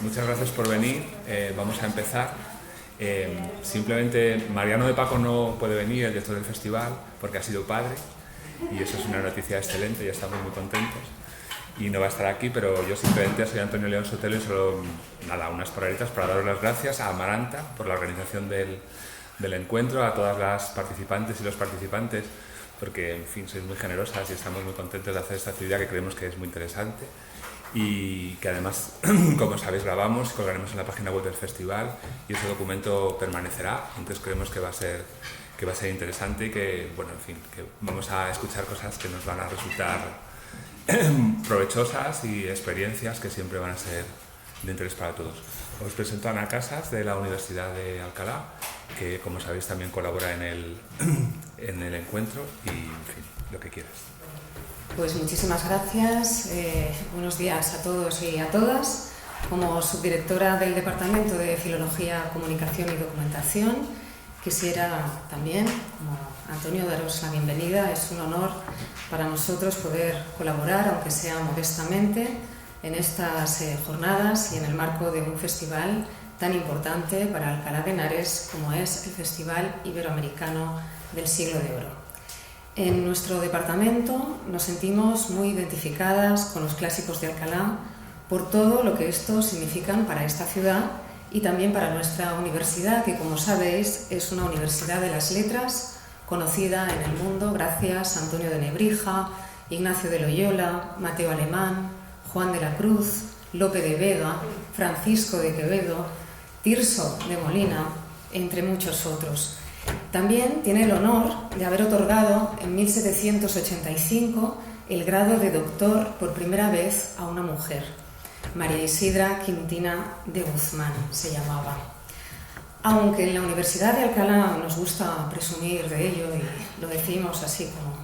muchas gracias por venir. Vamos a empezar. Simplemente Mariano de Paco no puede venir, el director del festival, porque ha sido padre y eso es una noticia excelente y estamos muy contentos. Y no va a estar aquí, pero yo simplemente soy Antonio León Sotelo y solo, unas palabritas para daros las gracias a Amaranta por la organización del encuentro, a todas las participantes y los participantes, porque, en fin, sois muy generosas y estamos muy contentos de hacer esta actividad que creemos que es muy interesante y que además, como sabéis, grabamos y colgaremos en la página web del festival y ese documento permanecerá, entonces creemos que va a ser interesante y que, bueno, en fin, que vamos a escuchar cosas que nos van a resultar provechosas y experiencias que siempre van a ser de interés para todos. Os presento a Ana Casas de la Universidad de Alcalá, que como sabéis también colabora en el encuentro y, en fin, lo que quieras. Pues muchísimas gracias, buenos días a todos y a todas. Como subdirectora del Departamento de Filología, Comunicación y Documentación, quisiera también, como Antonio, daros la bienvenida. Es un honor para nosotros poder colaborar, aunque sea modestamente, en estas jornadas y en el marco de un festival tan importante para Alcalá de Henares como es el Festival Iberoamericano del Siglo de Oro. En nuestro departamento nos sentimos muy identificadas con los clásicos de Alcalá por todo lo que estos significan para esta ciudad y también para nuestra universidad, que, como sabéis, es una universidad de las letras conocida en el mundo gracias a Antonio de Nebrija, Ignacio de Loyola, Mateo Alemán, Juan de la Cruz, Lope de Vega, Francisco de Quevedo, Tirso de Molina, entre muchos otros. También tiene el honor de haber otorgado en 1785 el grado de doctor por primera vez a una mujer. María Isidra Quintina de Guzmán se llamaba. Aunque en la Universidad de Alcalá nos gusta presumir de ello y lo decimos así como,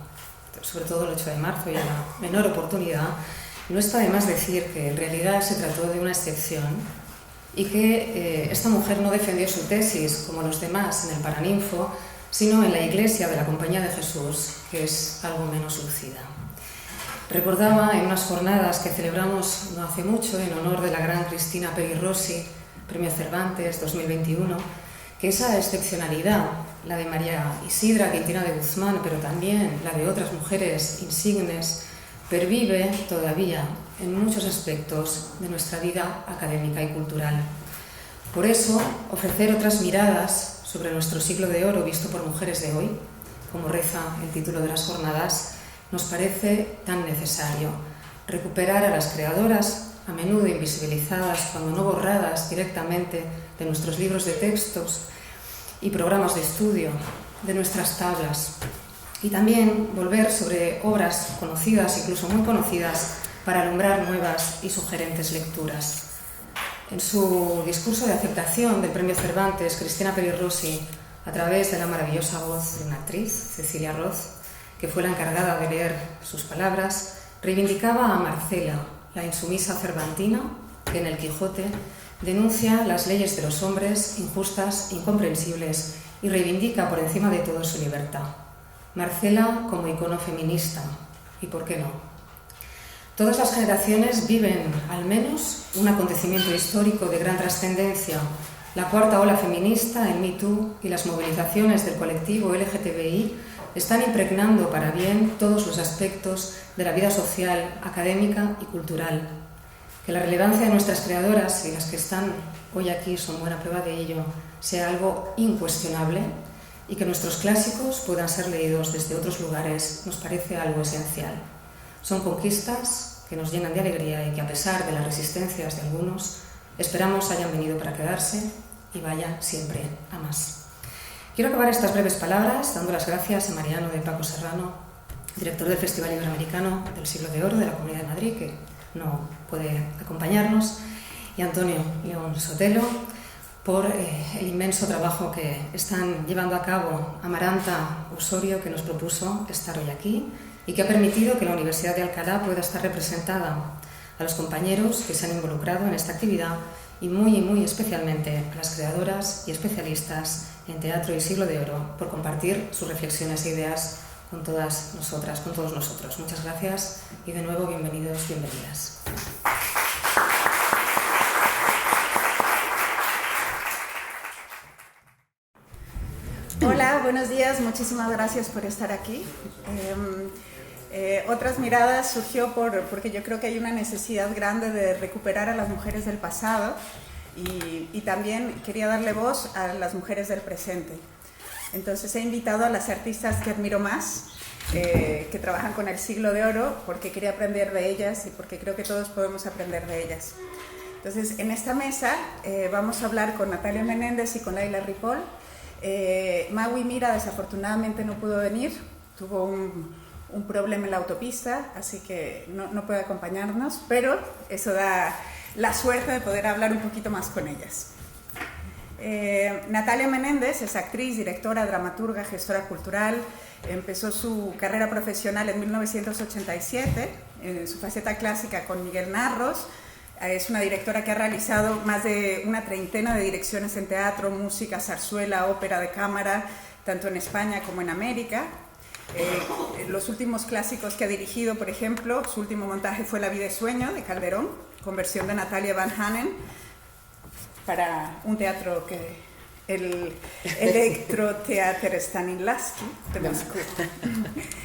sobre todo el 8 de marzo y a la menor oportunidad, no está de más decir que en realidad se trató de una excepción y que esta mujer no defendió su tesis como los demás en el Paraninfo, sino en la Iglesia de la Compañía de Jesús, que es algo menos lucida. Recordaba en unas jornadas que celebramos no hace mucho en honor de la gran Cristina Peri Rossi, Premio Cervantes 2021, que esa excepcionalidad, la de María Isidra Quintina de Guzmán, pero también la de otras mujeres insignes, pervive todavía en muchos aspectos de nuestra vida académica y cultural. Por eso, ofrecer otras miradas sobre nuestro siglo de oro visto por mujeres de hoy, como reza el título de las jornadas, nos parece tan necesario. Recuperar a las creadoras, a menudo invisibilizadas, cuando no borradas directamente de nuestros libros de textos y programas de estudio, de nuestras tablas. Y también volver sobre obras conocidas, incluso muy conocidas, para alumbrar nuevas y sugerentes lecturas. En su discurso de aceptación del Premio Cervantes, Cristina Peri Rossi, a través de la maravillosa voz de una actriz, Cecilia Roth, que fue la encargada de leer sus palabras, reivindicaba a Marcela, la insumisa cervantina, que en el Quijote denuncia las leyes de los hombres injustas, incomprensibles, y reivindica por encima de todo su libertad. Marcela como icono feminista, ¿y por qué no? Todas las generaciones viven, al menos, un acontecimiento histórico de gran trascendencia, la cuarta ola feminista, el Me Too y las movilizaciones del colectivo LGTBI están impregnando para bien todos los aspectos de la vida social, académica y cultural. Que la relevancia de nuestras creadoras y las que están hoy aquí son buena prueba de ello, sea algo incuestionable, y que nuestros clásicos puedan ser leídos desde otros lugares nos parece algo esencial. Son conquistas que nos llenan de alegría y que, a pesar de las resistencias de algunos, esperamos hayan venido para quedarse y vayan siempre a más. Quiero acabar estas breves palabras dando las gracias a Mariano de Paco Serrano, director del Festival Iberoamericano del Siglo de Oro de la Comunidad de Madrid, que no puede acompañarnos, y a Antonio León Sotelo, por el inmenso trabajo que están llevando a cabo Amaranta Osorio, que nos propuso estar hoy aquí y que ha permitido que la Universidad de Alcalá pueda estar representada, a los compañeros que se han involucrado en esta actividad y muy especialmente a las creadoras y especialistas en teatro y siglo de oro por compartir sus reflexiones e ideas con todas nosotras, con todos nosotros. Muchas gracias y de nuevo bienvenidos, bienvenidas. buenos días, muchísimas gracias por estar aquí. Otras Miradas surgió porque yo creo que hay una necesidad grande de recuperar a las mujeres del pasado y también quería darle voz a las mujeres del presente. Entonces he invitado a las artistas que admiro más, que trabajan con el siglo de oro, porque quería aprender de ellas y porque creo que todos podemos aprender de ellas. Entonces, en esta mesa vamos a hablar con Natalia Menéndez y con Laila Ripoll. Maui Mira desafortunadamente no pudo venir, tuvo un problema en la autopista, así que no puede acompañarnos, pero eso da la suerte de poder hablar un poquito más con ellas. Natalia Menéndez es actriz, directora, dramaturga, gestora cultural. Empezó su carrera profesional en 1987, en su faceta clásica con Miguel Narros. Es una directora que ha realizado más de una treintena de direcciones en teatro, música, zarzuela, ópera de cámara, tanto en España como en América. Los últimos clásicos que ha dirigido, por ejemplo, su último montaje fue La vida y sueño, de Calderón, con versión de Natalia Van Hanen, para un teatro que... el Electrotheater Stanislavski de Moscú.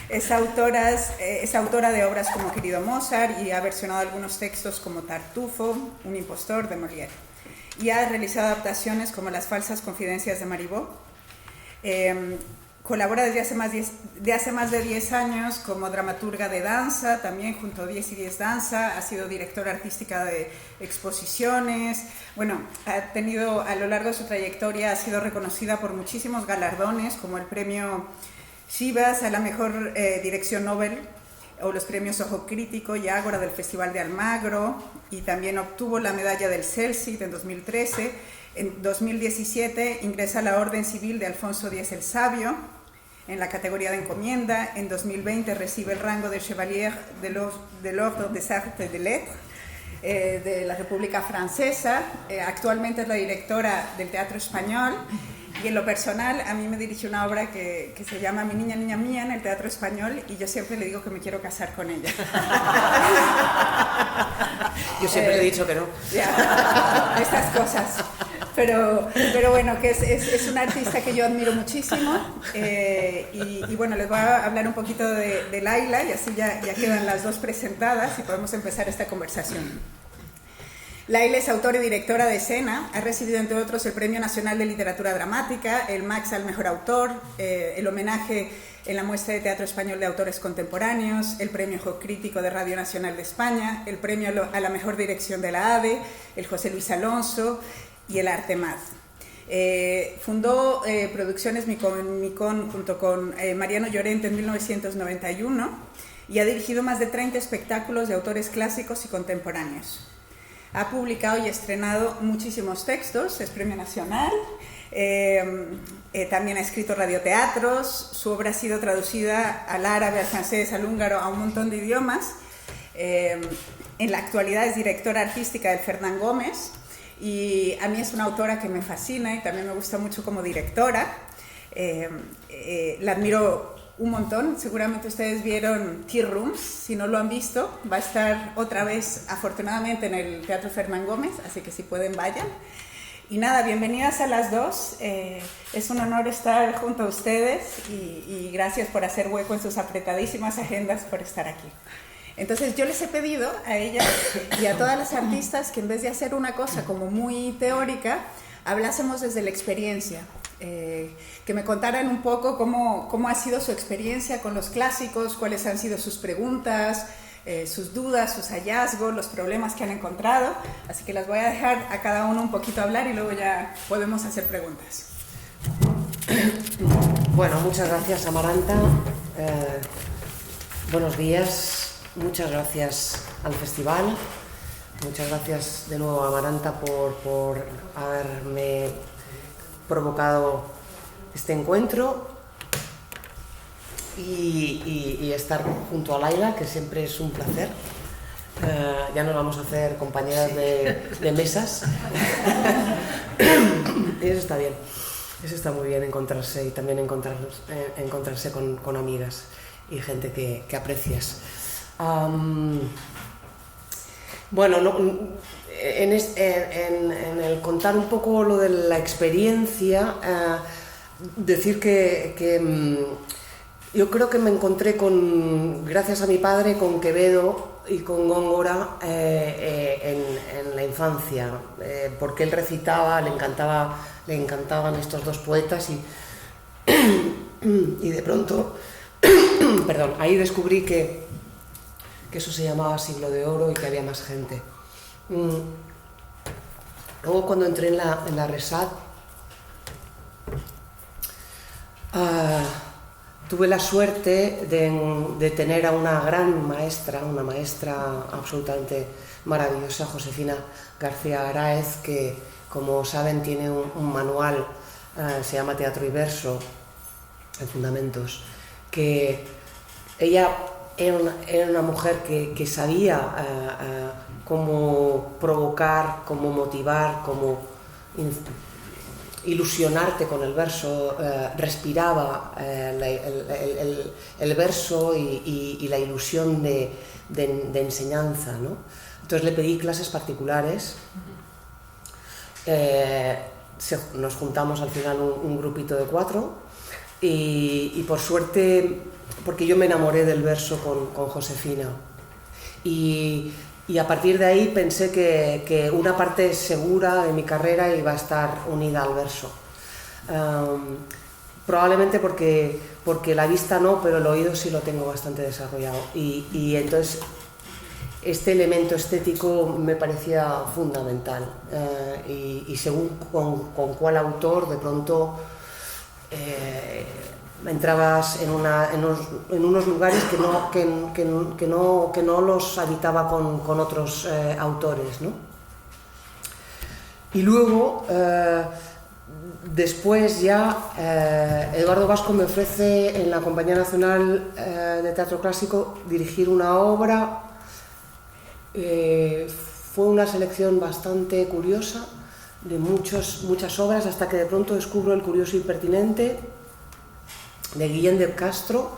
Es autora de obras como Querido Mozart y ha versionado algunos textos como Tartufo, Un impostor de Molière. Y ha realizado adaptaciones como Las falsas confidencias de Marivaux. Colabora desde hace más de 10 años como dramaturga de danza, también junto a 10 y 10 Danza, ha sido directora artística de exposiciones. Bueno, ha tenido a lo largo de su trayectoria, ha sido reconocida por muchísimos galardones, como el premio Chivas a la mejor dirección Nobel, o los premios Ojo Crítico y Ágora del Festival de Almagro, y también obtuvo la medalla del CELSID en 2013. En 2017 ingresa a la Orden Civil de Alfonso X el Sabio en la categoría de encomienda. En 2020 recibe el rango de Chevalier de l'Ordre des Arts et des Lettres de la República Francesa. Actualmente es la directora del Teatro Español y en lo personal a mí me dirige una obra que se llama Mi niña, niña mía en el Teatro Español y yo siempre le digo que me quiero casar con ella. Yo siempre le he dicho que no. Ya, estas cosas. Pero bueno, que es una artista que yo admiro muchísimo y bueno, les voy a hablar un poquito de Laila y así ya quedan las dos presentadas y podemos empezar esta conversación. Laila es autora y directora de escena, ha recibido entre otros el Premio Nacional de Literatura Dramática, el Max al Mejor Autor, el homenaje en la Muestra de Teatro Español de Autores Contemporáneos, el Premio Ojo Crítico de Radio Nacional de España, el Premio a la Mejor Dirección de la ADE, el José Luis Alonso y el Artemaz. Fundó Producciones Micón junto con Mariano Llorente en 1991 y ha dirigido más de 30 espectáculos de autores clásicos y contemporáneos. Ha publicado y estrenado muchísimos textos, es Premio Nacional, también ha escrito radioteatros, su obra ha sido traducida al árabe, al francés, al húngaro, a un montón de idiomas. En la actualidad es directora artística del Fernán Gómez y a mí es una autora que me fascina y también me gusta mucho como directora. La admiro un montón, seguramente ustedes vieron Tea Rooms, si no lo han visto, va a estar otra vez afortunadamente en el Teatro Fernán Gómez, así que si pueden vayan. Y nada, bienvenidas a las dos, es un honor estar junto a ustedes y gracias por hacer hueco en sus apretadísimas agendas por estar aquí. Entonces yo les he pedido a ellas y a todas las artistas que en vez de hacer una cosa como muy teórica, hablásemos desde la experiencia. Que me contaran un poco cómo ha sido su experiencia con los clásicos, cuáles han sido sus preguntas, sus dudas, sus hallazgos, los problemas que han encontrado. Así que las voy a dejar a cada uno un poquito hablar y luego ya podemos hacer preguntas. Bueno, muchas gracias, Amaranta. Buenos días, muchas gracias al festival. Muchas gracias de nuevo a Amaranta por haberme provocado este encuentro y estar junto a Laila, que siempre es un placer. Ya nos vamos a hacer compañeras de mesas. Y eso está bien, eso está muy bien, encontrarse y también encontrarse con amigas y gente que aprecias. Bueno, en el contar un poco lo de la experiencia, decir que yo creo que me encontré gracias a mi padre, con Quevedo y con Góngora en la infancia, porque él recitaba, le encantaban estos dos poetas y de pronto, perdón, ahí descubrí que eso se llamaba Siglo de Oro y que había más gente. Luego, cuando entré en la RESAT, tuve la suerte de tener a una gran maestra, una maestra absolutamente maravillosa, Josefina García Araez, que, como saben, tiene un manual, se llama Teatro y Verso, en Fundamentos, que ella era una mujer que sabía cómo provocar, cómo motivar, cómo ilusionarte con el verso, respiraba el verso y la ilusión de enseñanza, ¿no? Entonces le pedí clases particulares, nos juntamos al final un grupito de 4 y por suerte, porque yo me enamoré del verso con Josefina y a partir de ahí pensé que una parte segura de mi carrera iba a estar unida al verso. Probablemente porque la vista no, pero el oído sí lo tengo bastante desarrollado. Y entonces este elemento estético me parecía fundamental. Y según con cuál autor, de pronto entrabas en unos lugares que no los habitaba con otros autores, ¿no? Y luego, después ya, Eduardo Vasco me ofrece en la Compañía Nacional de Teatro Clásico dirigir una obra. Fue una selección bastante curiosa de muchas obras, hasta que de pronto descubro El curioso impertinente, de Guillén de Castro,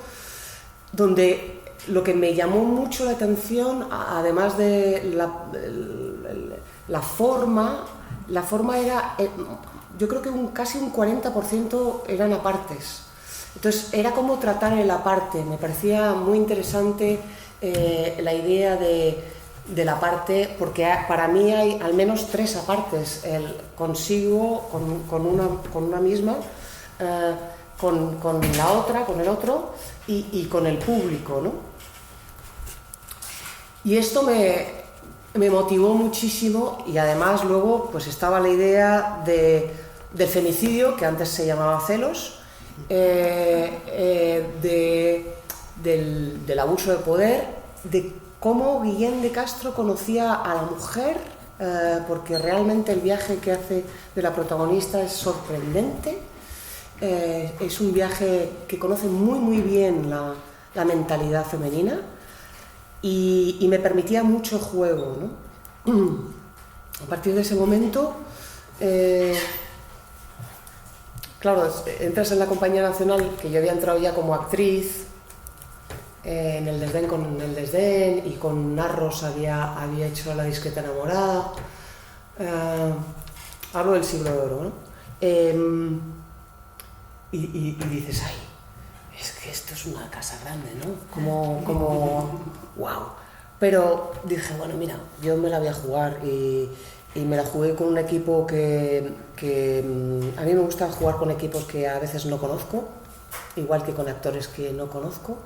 donde lo que me llamó mucho la atención, además de la forma era, yo creo que casi un 40% eran apartes. Entonces era como tratar el aparte. Me parecía muy interesante la idea del aparte, porque para mí hay al menos 3 apartes: el consigo, con una misma, con la otra, con el otro y con el público, ¿no? Y esto me motivó muchísimo, y además luego pues estaba la idea del femicidio, que antes se llamaba celos, del abuso de poder, de cómo Guillén de Castro conocía a la mujer, porque realmente el viaje que hace de la protagonista es sorprendente. Es un viaje que conoce muy bien la mentalidad femenina y me permitía mucho juego, ¿no? A partir de ese momento, claro, entras en la Compañía Nacional, que yo había entrado ya como actriz, en El desdén con El desdén, y con Narros había hecho La discreta enamorada. Hablo del Siglo de Oro, ¿no? Y dices, ay, es que esto es una casa grande, ¿no? Como wow. Pero dije, bueno, mira, yo me la voy a jugar y me la jugué con un equipo que a mí me gusta jugar con equipos que a veces no conozco, igual que con actores que no conozco,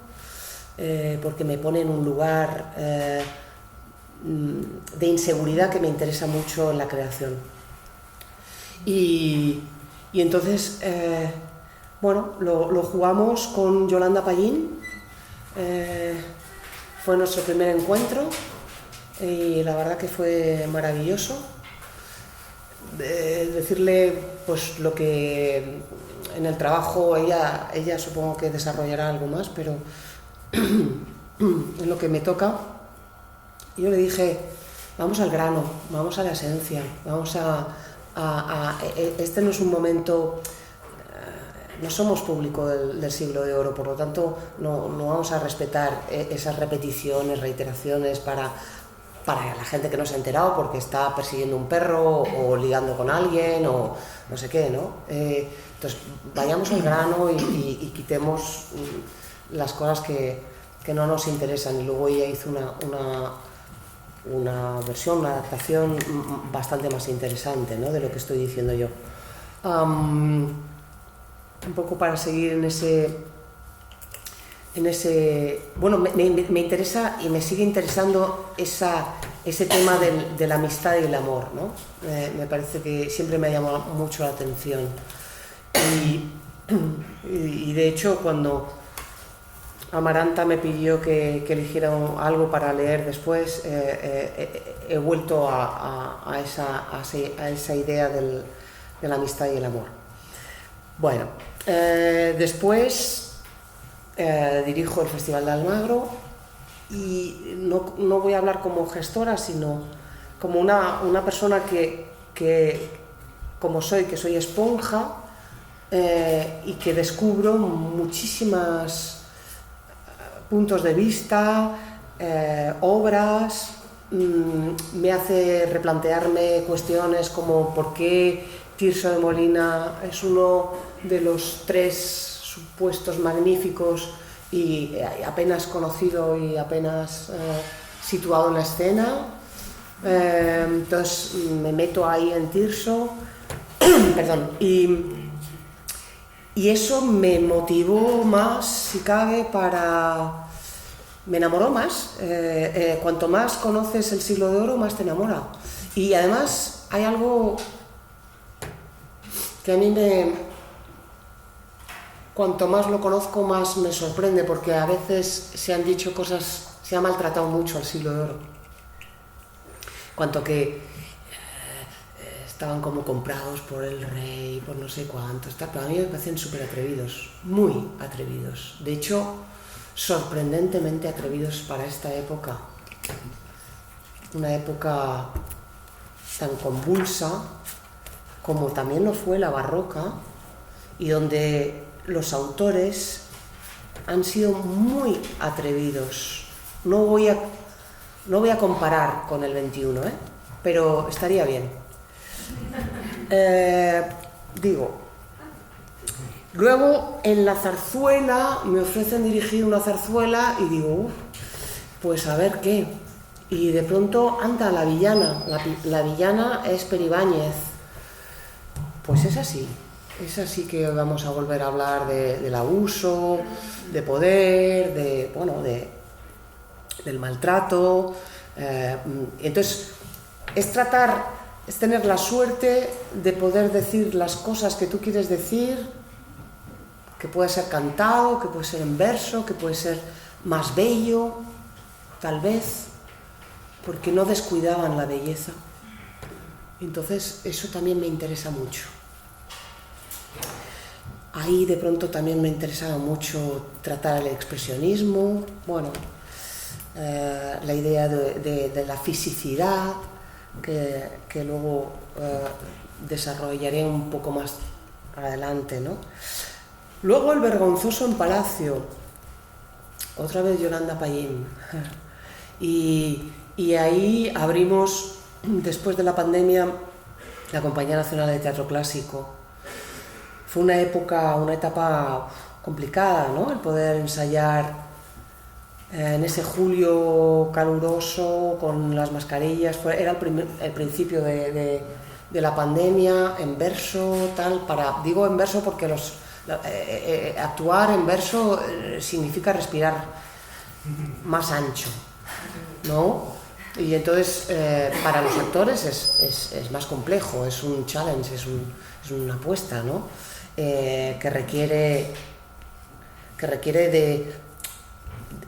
porque me pone en un lugar de inseguridad que me interesa mucho en la creación. Y entonces, bueno, lo jugamos con Yolanda Payín. Fue nuestro primer encuentro y la verdad que fue maravilloso. Decirle pues lo que en el trabajo ella supongo que desarrollará algo más, pero en lo que me toca, yo le dije, vamos al grano, vamos a la esencia, vamos este no es un momento, no somos público del Siglo de Oro, por lo tanto no vamos a respetar esas repeticiones, reiteraciones para para la gente que no se ha enterado porque está persiguiendo un perro o ligando con alguien o no sé qué, ¿no? Entonces, vayamos al grano y quitemos las cosas que no nos interesan. Y luego ella hizo una versión, una adaptación bastante más interesante, ¿no?, de lo que estoy diciendo yo. Un poco para seguir en ese bueno, me interesa y me sigue interesando ese tema de la amistad y el amor, ¿no? Me parece que siempre me ha llamado mucho la atención y de hecho cuando Amaranta me pidió que eligiera algo para leer después, he vuelto a esa idea de la amistad y el amor. Bueno, después dirijo el Festival de Almagro y no voy a hablar como gestora, sino como una persona que como soy, que soy esponja y que descubro muchísimas puntos de vista, obras, me hace replantearme cuestiones como por qué Tirso de Molina es uno de los 3 supuestos magníficos y apenas conocido y apenas situado en la escena. Entonces me meto ahí en Tirso perdón, y eso me motivó más, si cabe, me enamoró más. Cuanto más conoces el Siglo de Oro, más te enamora. Y además hay algo que a mí cuanto más lo conozco, más me sorprende, porque a veces se han dicho cosas, se ha maltratado mucho al Siglo de Oro. Cuanto que estaban como comprados por el rey, por no sé cuántos, pero a mí me parecen súper atrevidos, muy atrevidos. De hecho, sorprendentemente atrevidos para esta época. Una época tan convulsa como también lo fue la barroca, y donde los autores han sido muy atrevidos. No voy a comparar con el 21, pero estaría bien. Luego en la zarzuela me ofrecen dirigir una zarzuela y digo, pues a ver qué. Y de pronto anda la villana. La villana es Peribáñez. Pues es así que vamos a volver a hablar del abuso, de poder, del maltrato. Entonces es tener la suerte de poder decir las cosas que tú quieres decir, que puede ser cantado, que puede ser en verso, que puede ser más bello, tal vez, porque no descuidaban la belleza. Entonces eso también me interesa mucho. Ahí de pronto también me interesaba mucho tratar el expresionismo, la idea de la fisicidad, que luego desarrollaré un poco más adelante, ¿no? Luego el vergonzoso en Palacio, otra vez Yolanda Payín, y ahí abrimos, después de la pandemia, la Compañía Nacional de Teatro Clásico. Fue una etapa complicada, ¿no?, el poder ensayar en ese julio caluroso con las mascarillas. Era el principio de la pandemia, en verso, digo en verso porque actuar en verso significa respirar más ancho, ¿no? Y entonces para los actores es más complejo, es un challenge, es una apuesta, ¿no? Que requiere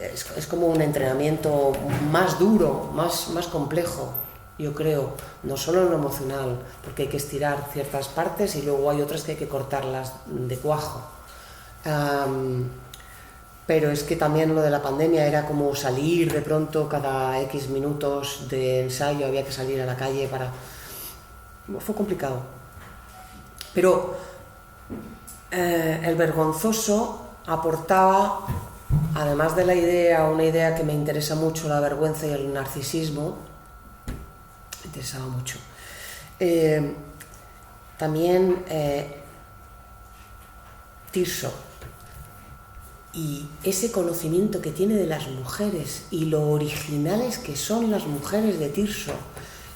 es como un entrenamiento más duro, más complejo, yo creo, no solo en lo emocional, porque hay que estirar ciertas partes y luego hay otras que hay que cortarlas de cuajo. Pero es que también lo de la pandemia era como salir de pronto cada X minutos de ensayo, había que salir a la calle fue complicado. Pero el vergonzoso aportaba, además de una idea que me interesa mucho, la vergüenza y el narcisismo, interesaba mucho. También Tirso, y ese conocimiento que tiene de las mujeres y lo originales que son las mujeres de Tirso,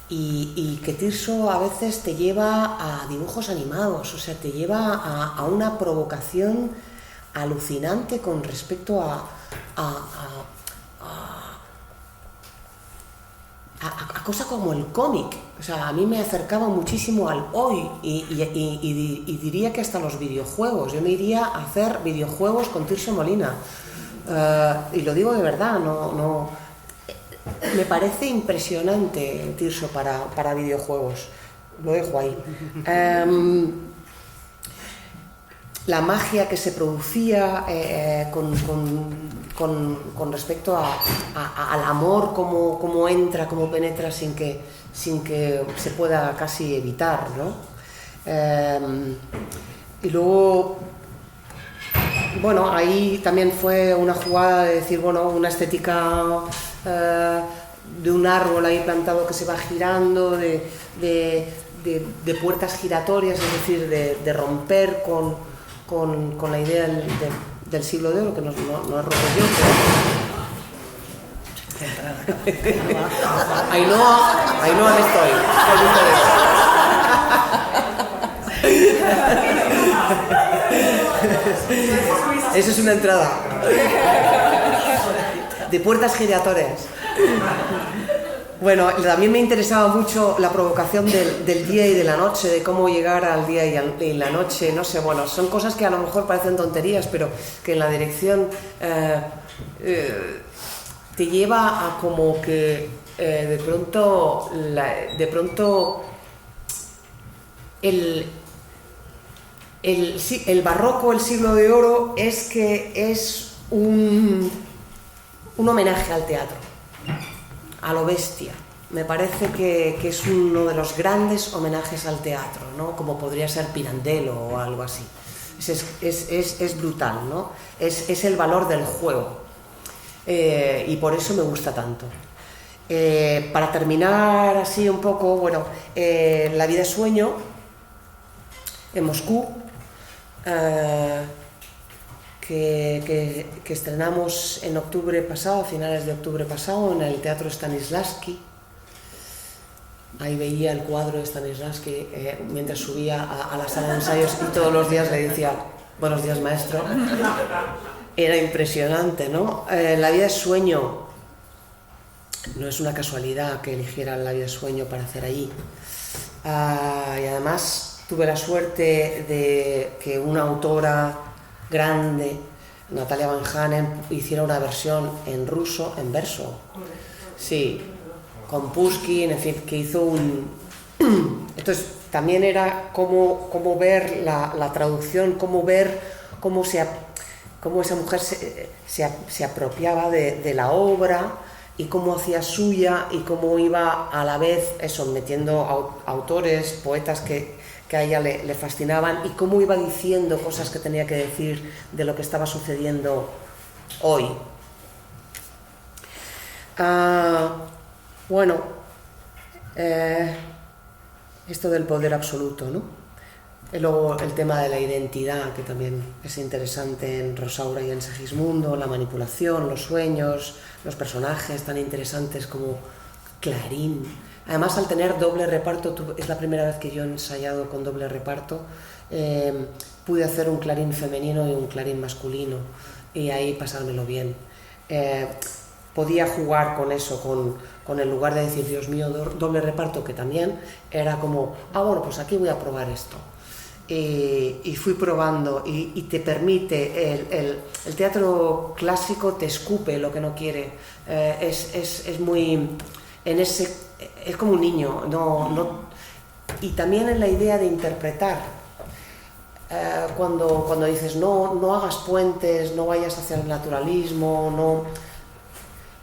y que Tirso a veces te lleva a dibujos animados, o sea, te lleva a una provocación alucinante con respecto a cosas como el cómic. O sea, a mí me acercaba muchísimo al hoy y diría que hasta los videojuegos. Yo me iría a hacer videojuegos con Tirso Molina. Y lo digo de verdad, no me parece impresionante Tirso para videojuegos. Lo dejo ahí. La magia que se producía con respecto al amor, cómo entra, cómo penetra sin que se pueda casi evitar, ¿no? Y luego, bueno, ahí también fue una jugada de decir, bueno, una estética de un árbol ahí plantado que se va girando, de puertas giratorias, es decir, de romper con la idea del siglo de oro, que no es roto yo, pero... Ainhoa me estoy. Eso es una entrada. De puertas giratorias. Bueno, también me interesaba mucho la provocación del día y de la noche, de cómo llegar al día y la noche, no sé, bueno, son cosas que a lo mejor parecen tonterías, pero que en la dirección te lleva a como que de pronto el barroco, el siglo de oro, es un homenaje al teatro, a lo bestia. Me parece que es uno de los grandes homenajes al teatro, ¿no? Como podría ser Pirandello o algo así. Es brutal, ¿no? Es el valor del juego. Y por eso me gusta tanto. Para terminar así un poco, bueno, La vida es sueño, en Moscú, que estrenamos en octubre pasado, a finales de octubre pasado, en el Teatro Stanislavski. Ahí veía el cuadro de Stanislavski mientras subía a la sala de ensayos, y todos los días le decía, buenos días, maestro. Era impresionante, ¿no? La vida es sueño. No es una casualidad que eligiera La vida es sueño para hacer allí. Y además tuve la suerte de que una autora grande, Natalia Van Hanen, hiciera una versión en ruso, en verso. Sí, con Pushkin, en fin, que hizo un... Entonces, también era cómo ver la traducción, cómo ver cómo esa mujer se apropiaba de la obra y cómo hacía suya y cómo iba a la vez metiendo autores, poetas que a ella le fascinaban, y cómo iba diciendo cosas que tenía que decir de lo que estaba sucediendo hoy. Bueno, esto del poder absoluto, ¿no? Y luego el tema de la identidad, que también es interesante en Rosaura y en Segismundo, la manipulación, los sueños, los personajes tan interesantes como Clarín. Además, al tener doble reparto, es la primera vez que yo he ensayado con doble reparto, pude hacer un Clarín femenino y un Clarín masculino, y ahí pasármelo bien. Podía jugar con eso, con el lugar de decir, Dios mío, doble reparto, que también era como, bueno, pues aquí voy a probar esto. Y fui probando, y te permite, el teatro clásico te escupe lo que no quiere, es muy, es como un niño, y también en la idea de interpretar, cuando dices no hagas puentes, no vayas hacia el naturalismo,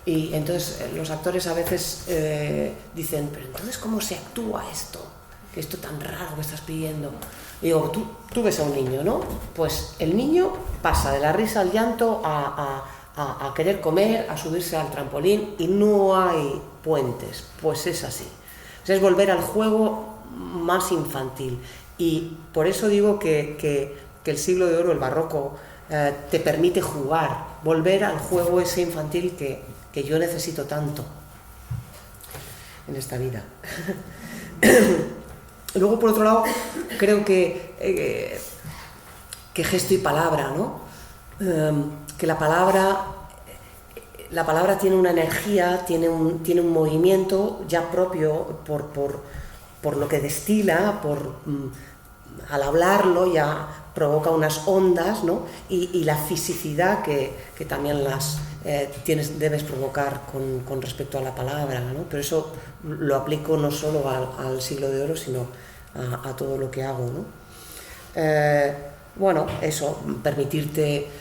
y entonces los actores a veces dicen, pero entonces ¿cómo se actúa esto? Que esto tan raro que estás pidiendo. Y digo, tú ves a un niño, ¿no? Pues el niño pasa de la risa al llanto a querer comer, a subirse al trampolín, y no hay puentes. Pues es así. O sea, es volver al juego más infantil. Y por eso digo que el siglo de oro, el barroco, te permite jugar, volver al juego ese infantil que yo necesito tanto en esta vida. Luego, por otro lado, creo que gesto y palabra, ¿no? Que la palabra tiene una energía, tiene un movimiento ya propio por lo que destila, al hablarlo ya provoca unas ondas, ¿no? Y la fisicidad que también debes provocar con respecto a la palabra, ¿no? Pero eso lo aplico no solo al siglo de oro, sino a todo lo que hago, ¿no? Bueno, eso, permitirte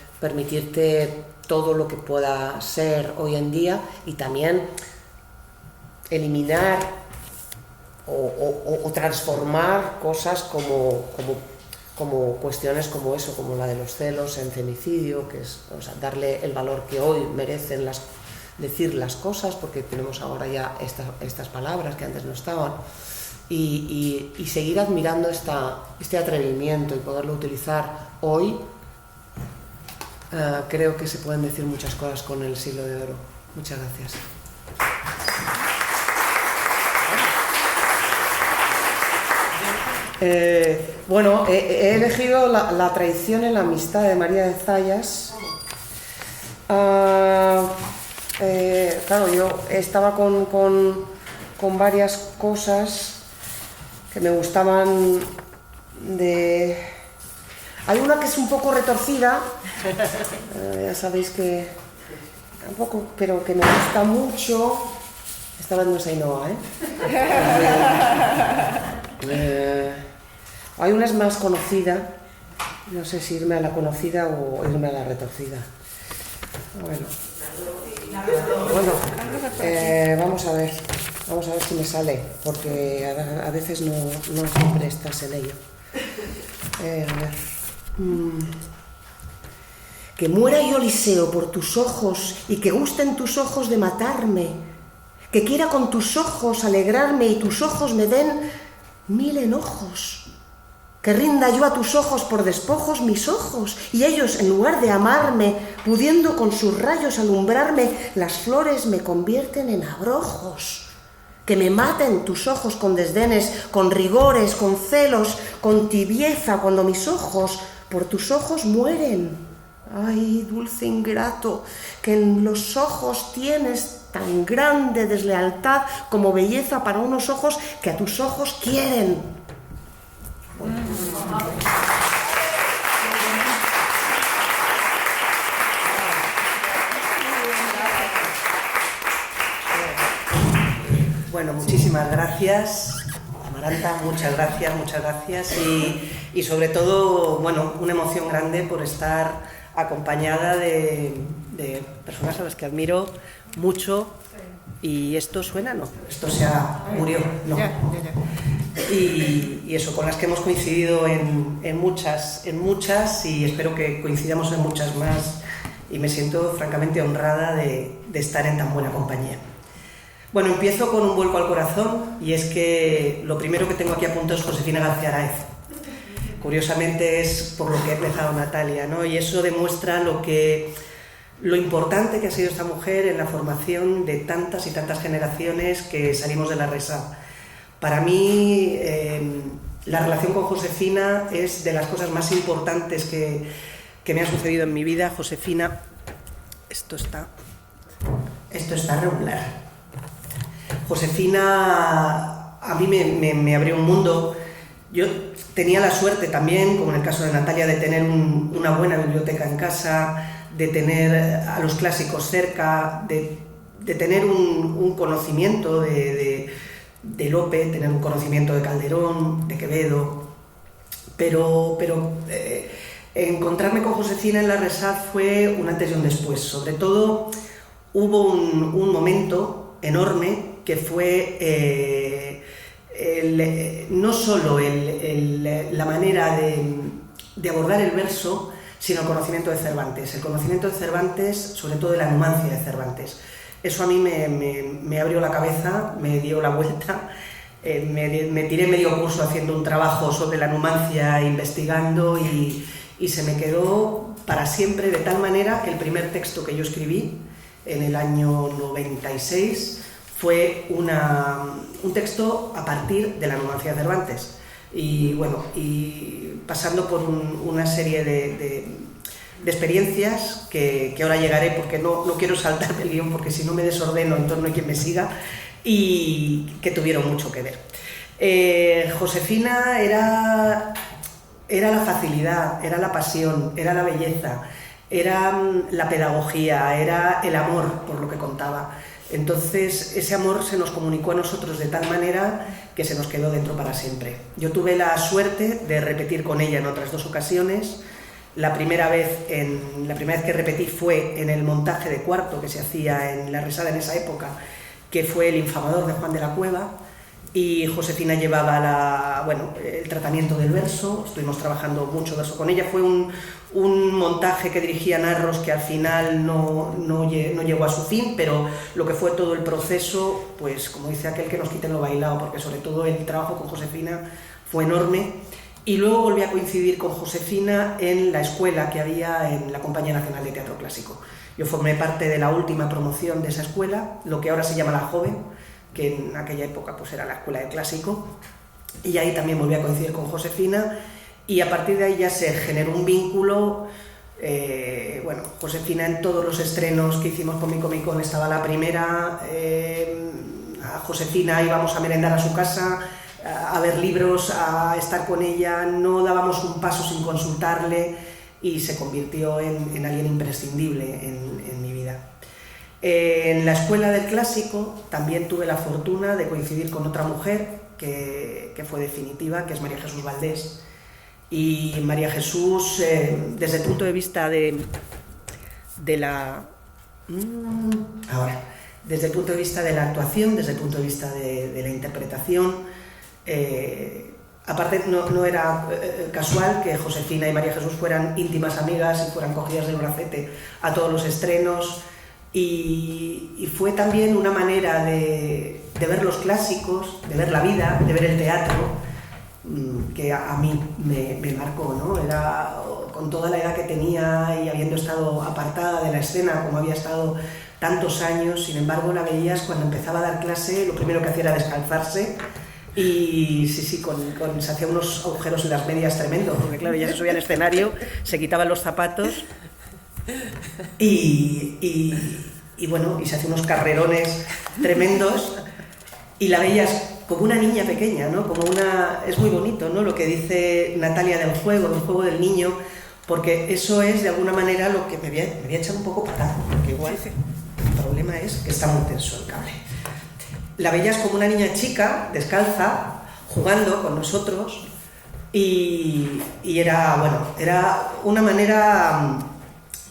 todo lo que pueda ser hoy en día y también eliminar o transformar cosas como cuestiones como eso, como la de los celos en femicidio, que es, o sea, darle el valor que hoy merecen decir las cosas, porque tenemos ahora ya estas palabras que antes no estaban, y seguir admirando este atrevimiento y poderlo utilizar hoy. Creo que se pueden decir muchas cosas con el siglo de oro. Muchas gracias. Bueno, he elegido la traición en la amistad de María de Zayas. Claro, yo estaba con varias cosas que me gustaban Hay una que es un poco retorcida, ya sabéis que tampoco, pero que me gusta mucho. Esta vez no es Ainhoa, hay una es más conocida, no sé si irme a la conocida o irme a la retorcida. Bueno, vamos a ver si me sale, porque a veces no siempre estás en ello. A ver. Que muera yo, Eliseo, por tus ojos y que gusten tus ojos de matarme, que quiera con tus ojos alegrarme y tus ojos me den 1000 enojos, que rinda yo a tus ojos por despojos mis ojos y ellos, en lugar de amarme, pudiendo con sus rayos alumbrarme, las flores me convierten en abrojos. Que me maten tus ojos con desdenes, con rigores, con celos, con tibieza, cuando mis ojos por tus ojos mueren. Ay, dulce ingrato, que en los ojos tienes tan grande deslealtad como belleza para unos ojos que a tus ojos quieren. Bueno, muchísimas gracias, Amaranta, muchas gracias y sobre todo, bueno, una emoción grande por estar acompañada de personas a las que admiro mucho. ¿Y esto suena? No, esto murió, no. Y eso, con las que hemos coincidido en muchas y espero que coincidamos en muchas más y me siento francamente honrada de estar en tan buena compañía. Bueno, empiezo con un vuelco al corazón y es que lo primero que tengo aquí a punto es Josefina García Araiz. Curiosamente es por lo que ha empezado Natalia, ¿no? Y eso demuestra lo importante que ha sido esta mujer en la formación de tantas y tantas generaciones que salimos de la Resa. Para mí, la relación con Josefina es de las cosas más importantes que me ha sucedido en mi vida. Josefina, esto está regular. Josefina a mí me abrió un mundo. Yo tenía la suerte también, como en el caso de Natalia, de tener una buena biblioteca en casa, de tener a los clásicos cerca, de tener un conocimiento de Lope, tener un conocimiento de Calderón, de Quevedo, pero encontrarme con Josefina en la Resat fue un antes y un después. Sobre todo hubo un momento enorme que fue no solo la manera de abordar el verso, sino el conocimiento de Cervantes. El conocimiento de Cervantes, sobre todo de la numancia de Cervantes. Eso a mí me abrió la cabeza, me dio la vuelta Me tiré medio curso haciendo un trabajo sobre la Numancia, investigando, y se me quedó para siempre, de tal manera que el primer texto que yo escribí en el año 96 fue un texto a partir de la Numancia de Cervantes. Y bueno, y pasando por una serie de experiencias que ahora llegaré, porque no quiero saltarme el guión, porque si no me desordeno en torno a quien me siga, y que tuvieron mucho que ver. Josefina era la facilidad, era la pasión, era la belleza, era la pedagogía, era el amor por lo que contaba. Entonces ese amor se nos comunicó a nosotros de tal manera que se nos quedó dentro para siempre. Yo tuve la suerte de repetir con ella en otras 2 ocasiones. La primera vez que repetí fue en el montaje de cuarto que se hacía en La Resada en esa época, que fue El infamador de Juan de la Cueva, y Josefina llevaba el tratamiento del verso. Estuvimos trabajando mucho verso con ella. Fue un montaje que dirigía Narros, que al final no llegó a su fin, pero lo que fue todo el proceso, pues como dice aquel, que nos quiten lo bailado, porque sobre todo el trabajo con Josefina fue enorme. Y luego volví a coincidir con Josefina en la escuela que había en la Compañía Nacional de Teatro Clásico. Yo formé parte de la última promoción de esa escuela, lo que ahora se llama La Joven, que en aquella época pues era la Escuela de Clásico, y ahí también volví a coincidir con Josefina, y a partir de ahí ya se generó un vínculo. Josefina en todos los estrenos que hicimos con mi Comic Con estaba la primera. A Josefina íbamos a merendar a su casa, a ver libros, a estar con ella, no dábamos un paso sin consultarle, y se convirtió en alguien imprescindible en mi vida. En la Escuela del Clásico también tuve la fortuna de coincidir con otra mujer que fue definitiva, que es María Jesús Valdés. Y María Jesús, desde el punto de vista desde el punto de vista de la actuación, desde el punto de vista de la interpretación, aparte no era casual que Josefina y María Jesús fueran íntimas amigas y fueran cogidas del bracete a todos los estrenos, y fue también una manera de ver los clásicos, de ver la vida, de ver el teatro, que a mí me marcó, ¿no? Era, con toda la edad que tenía y habiendo estado apartada de la escena como había estado tantos años, sin embargo la veías cuando empezaba a dar clase, lo primero que hacía era descalzarse, y se hacía unos agujeros en las medias tremendos, porque claro, ya se subía al escenario, se quitaban los zapatos y se hacía unos carrerones tremendos, y la veías como una niña pequeña, ¿no? Es muy bonito, ¿no? Lo que dice Natalia del juego del niño, porque eso es de alguna manera lo que me voy a echar un poco para atrás, porque igual el problema es que está muy tenso el cable. La veías como una niña chica, descalza, jugando con nosotros, y era una manera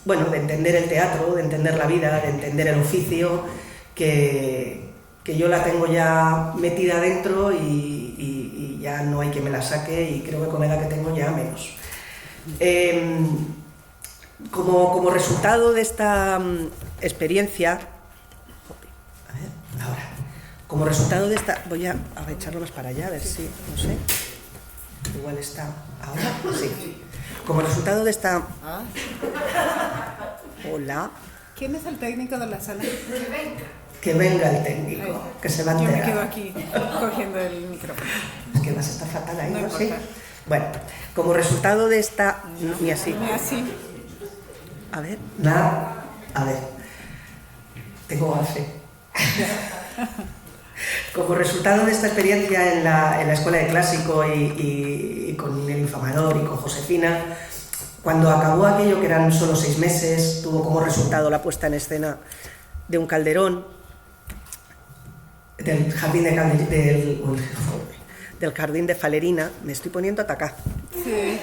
de entender el teatro, de entender la vida, de entender el oficio, que yo la tengo ya metida dentro, y ya no hay quien me la saque, y creo que con la edad que tengo ya menos. Como resultado de esta experiencia, como resultado de esta, voy a echarlo más para allá, a ver si, no sé, igual está ahora, sí. Como resultado de esta... Hola. ¿Quién es el técnico de la sala? Que venga el técnico, que se va a enterar. Yo me quedo aquí cogiendo el micrófono. Es que vas a estar fatal ahí, ¿no? Sí. Importa. Bueno, como resultado de esta... Ni así. Ni así. A ver, nada. A ver. Tengo gafe. Como resultado de esta experiencia en la Escuela de Clásico y con El infamador y con Josefina, cuando acabó aquello, que eran solo 6 meses, tuvo como resultado la puesta en escena de un Calderón, del Jardín de Falerina. Me estoy poniendo a atacar. Sí.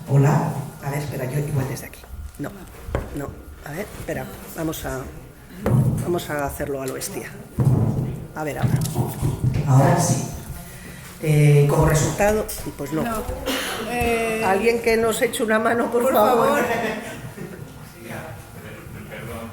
Hola. A ver, espera, yo igual desde aquí. No. A ver, espera, vamos a hacerlo a lo bestia. A ver, ahora. Ahora sí. Como resultado, pues no. Alguien que nos eche una mano, por favor. Perdón.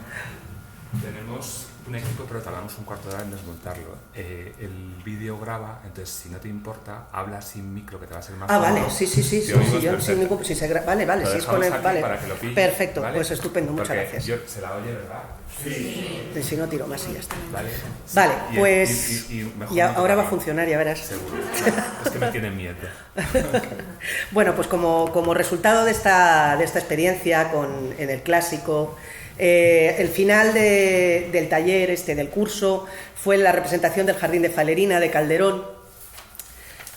Tenemos un equipo, pero tardamos un cuarto de hora en desmontarlo. El vídeo graba, entonces si no te importa, habla sin micro, que te va a ser más vale, cómodo. sí, vale, Lo si es con dejamos el, aquí vale, para que lo pilles, perfecto, ¿vale? pues estupendo, muchas Porque gracias. se la oye, ¿verdad? Sí. Si no tiro más y ya está. Vale, Vale, y- pues mejor y no ahora va a tocarlo. funcionar, ya verás. Seguro. Es que me tienen miedo. Bueno, pues como resultado de esta experiencia en el clásico, el final del taller, del curso, fue la representación del Jardín de Falerina de Calderón.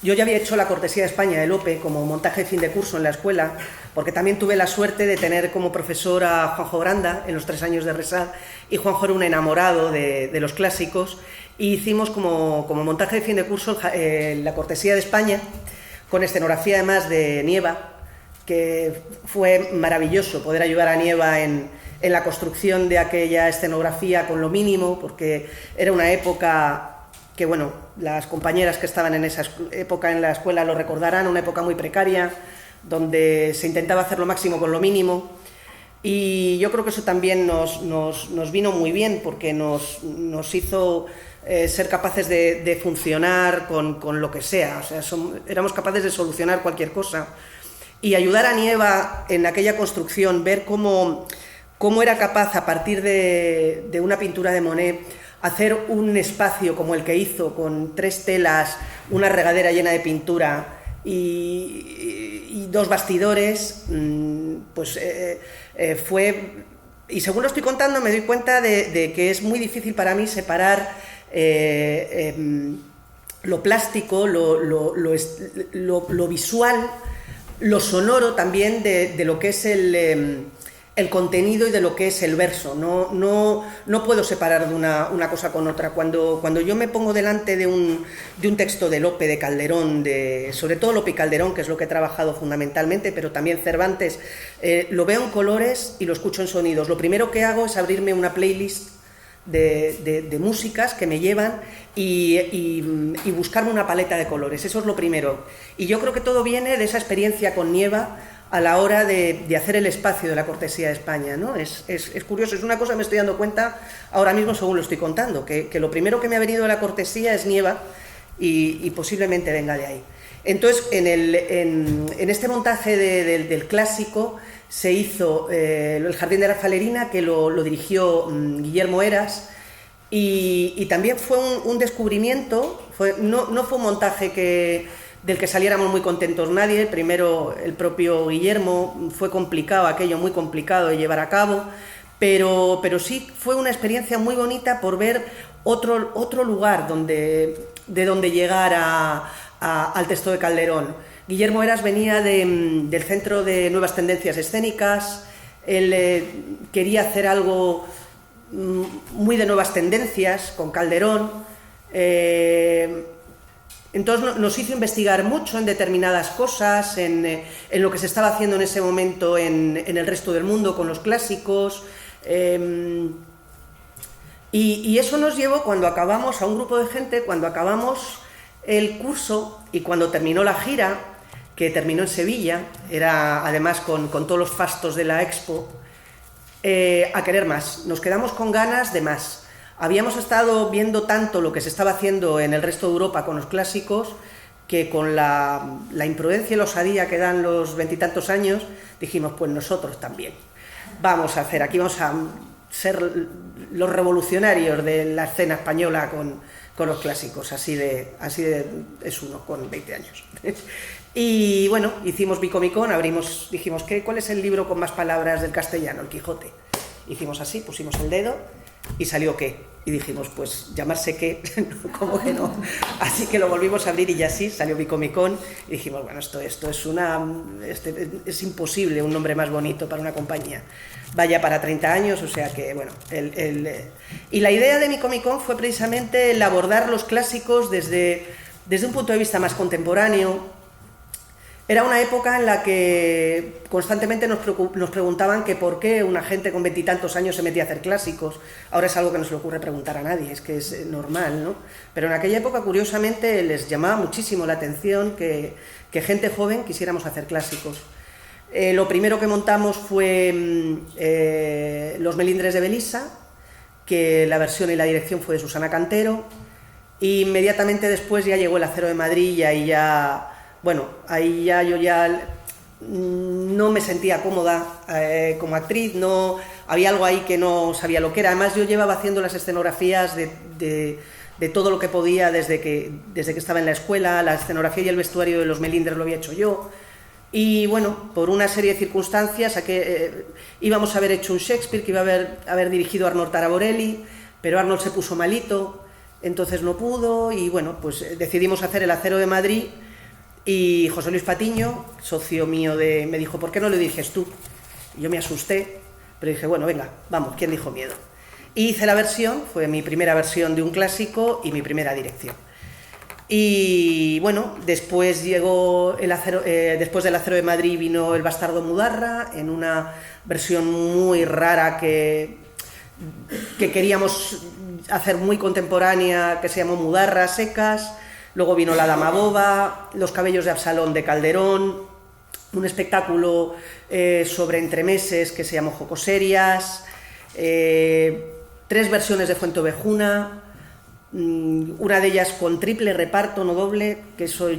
Yo ya había hecho la cortesía de España de Lope como montaje de fin de curso en la escuela, porque también tuve la suerte de tener como profesor a Juanjo Granda en los 3 años de Resal, y Juanjo era un enamorado de los clásicos, y hicimos como montaje de fin de curso la cortesía de España, con escenografía además de Nieva, que fue maravilloso poder ayudar a Nieva en la construcción de aquella escenografía con lo mínimo, porque era una época que, bueno, las compañeras que estaban en esa época en la escuela lo recordarán, una época muy precaria, donde se intentaba hacer lo máximo con lo mínimo, y yo creo que eso también nos vino muy bien, porque nos hizo ser capaces de funcionar con lo que sea, o sea, éramos capaces de solucionar cualquier cosa, y ayudar a Nieva en aquella construcción, ver cómo era capaz, a partir de una pintura de Monet, hacer un espacio como el que hizo, con 3 telas, una regadera llena de pintura y 2 bastidores, pues fue... Y según lo estoy contando me doy cuenta de que es muy difícil para mí separar lo plástico, lo visual, lo sonoro también de lo que es el contenido y de lo que es el verso. No puedo separar de una cosa con otra. Cuando yo me pongo delante de un texto de Lope, de Calderón, sobre todo Lope y Calderón, que es lo que he trabajado fundamentalmente, pero también Cervantes, lo veo en colores y lo escucho en sonidos. Lo primero que hago es abrirme una playlist de músicas que me llevan y buscarme una paleta de colores. Eso es lo primero. Y yo creo que todo viene de esa experiencia con Nieva a la hora de hacer el espacio de la cortesía de España, ¿no? Es curioso, es una cosa que me estoy dando cuenta ahora mismo según lo estoy contando, que lo primero que me ha venido de la cortesía es Nieva y posiblemente venga de ahí. Entonces, en este montaje del clásico se hizo el Jardín de la Falerina, que lo dirigió Guillermo Heras, y también fue un descubrimiento, no fue un montaje del que saliéramos muy contentos nadie. Primero el propio Guillermo, fue complicado aquello, muy complicado de llevar a cabo, pero sí fue una experiencia muy bonita por ver otro lugar de donde llegar al texto de Calderón. Guillermo Heras venía del Centro de Nuevas Tendencias Escénicas, él quería hacer algo muy de nuevas tendencias con Calderón. Entonces nos hizo investigar mucho en determinadas cosas, en lo que se estaba haciendo en ese momento en el resto del mundo con los clásicos, y eso nos llevó, cuando acabamos, a un grupo de gente, cuando acabamos el curso y cuando terminó la gira, que terminó en Sevilla, era además con todos los fastos de la Expo, a querer más. Nos quedamos con ganas de más. Habíamos estado viendo tanto lo que se estaba haciendo en el resto de Europa con los clásicos, que con la imprudencia y la osadía que dan los 20 y tantos años, dijimos, pues nosotros también. Vamos a ser los revolucionarios de la escena española con los clásicos, así es uno con 20 años. Y bueno, hicimos Bicomicón, dijimos, ¿cuál es el libro con más palabras del castellano? El Quijote. Hicimos así, pusimos el dedo y salió ¿qué? Y dijimos, pues llamarse ¿qué? ¿Cómo que no? Así que lo volvimos a abrir y ya sí, salió Bicomicón, y dijimos, bueno, esto es imposible un nombre más bonito para una compañía. Vaya para 30 años, o sea que, bueno, y la idea de Bicomicón fue precisamente el abordar los clásicos desde un punto de vista más contemporáneo. Era una época en la que constantemente nos preguntaban que por qué una gente con 20 y tantos años se metía a hacer clásicos. Ahora es algo que no se le ocurre preguntar a nadie, es que es normal, ¿no? Pero en aquella época, curiosamente, les llamaba muchísimo la atención que gente joven quisiéramos hacer clásicos. Lo primero que montamos fue Los Melindres de Belisa, que la versión y la dirección fue de Susana Cantero. Y inmediatamente después ya llegó El Acero de Madrid y ahí ya, bueno, ahí ya yo ya no me sentía cómoda como actriz, no, había algo ahí que no sabía lo que era. Además yo llevaba haciendo las escenografías de todo lo que podía desde que estaba en la escuela. La escenografía y el vestuario de Los Melindres lo había hecho yo. Y bueno, por una serie de circunstancias, íbamos a haber hecho un Shakespeare que iba a haber dirigido Arnold Taraborelli, pero Arnold se puso malito, entonces no pudo, y bueno, pues decidimos hacer El Acero de Madrid. Y José Luis Patiño, socio mío, me dijo, ¿por qué no lo diriges tú? Y yo me asusté, pero dije, bueno, venga, vamos, ¿quién dijo miedo? Y hice la versión, fue mi primera versión de un clásico y mi primera dirección. Y bueno, después llegó después del Acero de Madrid vino El Bastardo Mudarra, en una versión muy rara que queríamos hacer muy contemporánea, que se llamó Mudarra Secas. Luego vino La Dama Boba, Los cabellos de Absalón de Calderón, un espectáculo sobre entremeses que se llamó Jocoserias, 3 versiones de Fuenteovejuna, una de ellas con triple reparto, no doble, que eso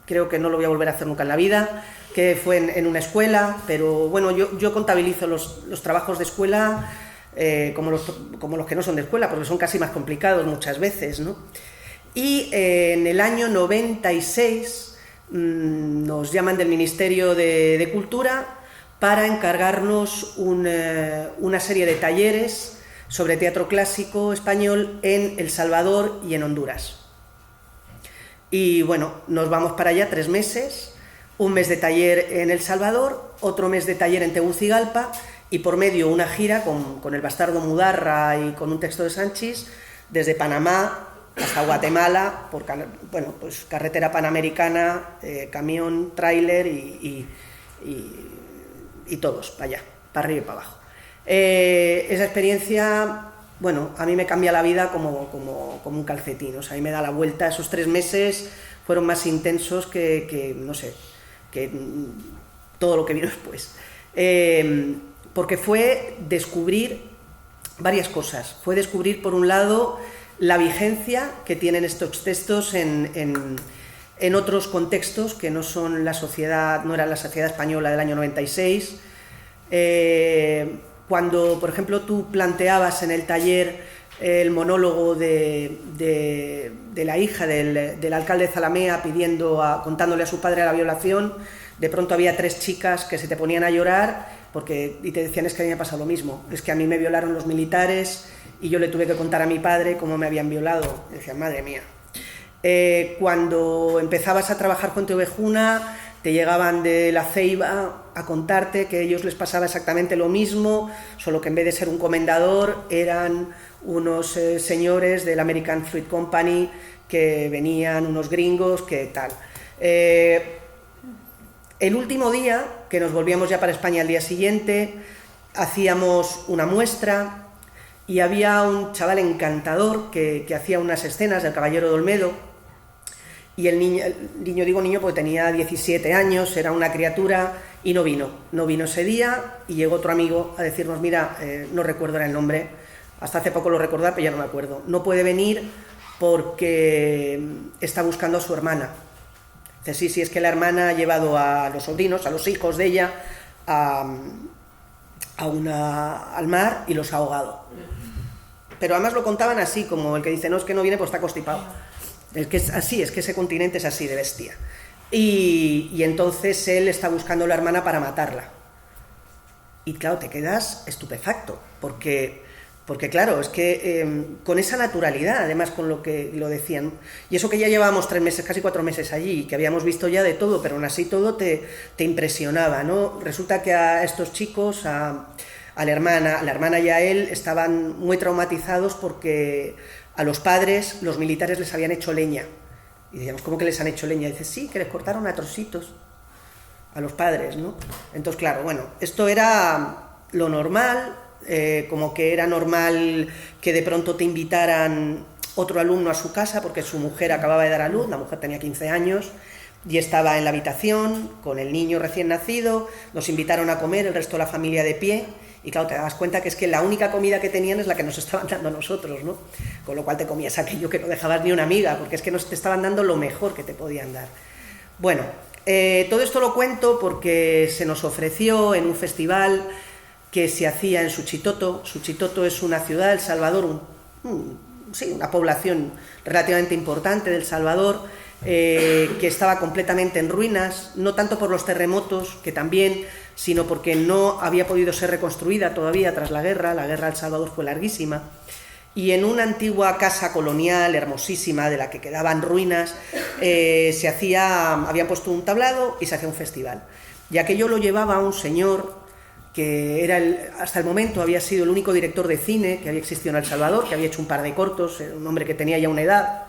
creo que no lo voy a volver a hacer nunca en la vida, que fue en una escuela, pero bueno, yo contabilizo los trabajos de escuela como los que no son de escuela, porque son casi más complicados muchas veces, ¿no? Y en el año 96 nos llaman del Ministerio de Cultura para encargarnos una serie de talleres sobre teatro clásico español en El Salvador y en Honduras. Y bueno, nos vamos para allá 3 meses, un mes de taller en El Salvador, otro mes de taller en Tegucigalpa y por medio una gira con El Bastardo Mudarra y con un texto de Sanchis desde Panamá hasta Guatemala, pues carretera panamericana, camión, tráiler y todos para allá, para arriba y para abajo. Esa experiencia, bueno, a mí me cambia la vida como un calcetín, o sea, a mí me da la vuelta. Esos 3 meses fueron más intensos que no sé, que todo lo que vino después. Porque fue descubrir varias cosas. Fue descubrir, por un lado, la vigencia que tienen estos textos en otros contextos que no son la sociedad, no era la sociedad española del año 96. Cuando, por ejemplo, tú planteabas en el taller el monólogo de la hija del alcalde de Zalamea contándole a su padre la violación, de pronto había 3 chicas que se te ponían a llorar y te decían, es que a mí me ha pasado lo mismo, es que a mí me violaron los militares y yo le tuve que contar a mi padre cómo me habían violado. Y decían, madre mía. Cuando empezabas a trabajar con Teovejuna, te llegaban de La Ceiba a contarte que a ellos les pasaba exactamente lo mismo, solo que en vez de ser un comendador eran unos señores del American Fruit Company que venían, unos gringos, que tal. El último día, que nos volvíamos ya para España al día siguiente, hacíamos una muestra y había un chaval encantador que hacía unas escenas del Caballero de Olmedo. Y el niño, digo niño porque tenía 17 años, era una criatura y no vino ese día. Y llegó otro amigo a decirnos, mira, no recuerdo el nombre, hasta hace poco lo recordaba, pero ya no me acuerdo. No puede venir porque está buscando a su hermana. Dice, sí, es que la hermana ha llevado a los sobrinos, a los hijos de ella, al mar y los ha ahogado. Pero además lo contaban así, como el que dice, no, es que no viene, pues está constipado. Es que es así, es que ese continente es así de bestia. Y entonces él está buscando a la hermana para matarla. Y claro, te quedas estupefacto, porque claro, es que con esa naturalidad, además con lo que lo decían, y eso que ya llevábamos 3 meses, casi 4 meses allí, que habíamos visto ya de todo, pero aún así todo te impresionaba, ¿no? Resulta que a estos chicos, a la hermana y a él, estaban muy traumatizados porque a los padres los militares les habían hecho leña. Y decíamos, ¿cómo que les han hecho leña? Y dice, sí, que les cortaron a trocitos a los padres, ¿no? Entonces, claro, bueno, esto era lo normal, como que era normal que de pronto te invitaran otro alumno a su casa porque su mujer acababa de dar a luz, la mujer tenía 15 años y estaba en la habitación con el niño recién nacido, nos invitaron a comer, el resto de la familia de pie, Y claro, te dabas cuenta que es que la única comida que tenían es la que nos estaban dando a nosotros, ¿no? Con lo cual te comías aquello que no dejabas ni una miga, porque es que nos te estaban dando lo mejor que te podían dar. Bueno, todo esto lo cuento porque se nos ofreció en un festival que se hacía en Suchitoto. Suchitoto es una ciudad de El Salvador, sí, una población relativamente importante de El Salvador, que estaba completamente en ruinas, no tanto por los terremotos, que también, sino porque no había podido ser reconstruida todavía tras la guerra de El Salvador fue larguísima, y en una antigua casa colonial hermosísima de la que quedaban ruinas, habían puesto un tablado y se hacía un festival, y aquello lo llevaba un señor que era hasta el momento había sido el único director de cine que había existido en El Salvador, que había hecho un par de cortos, un hombre que tenía ya una edad,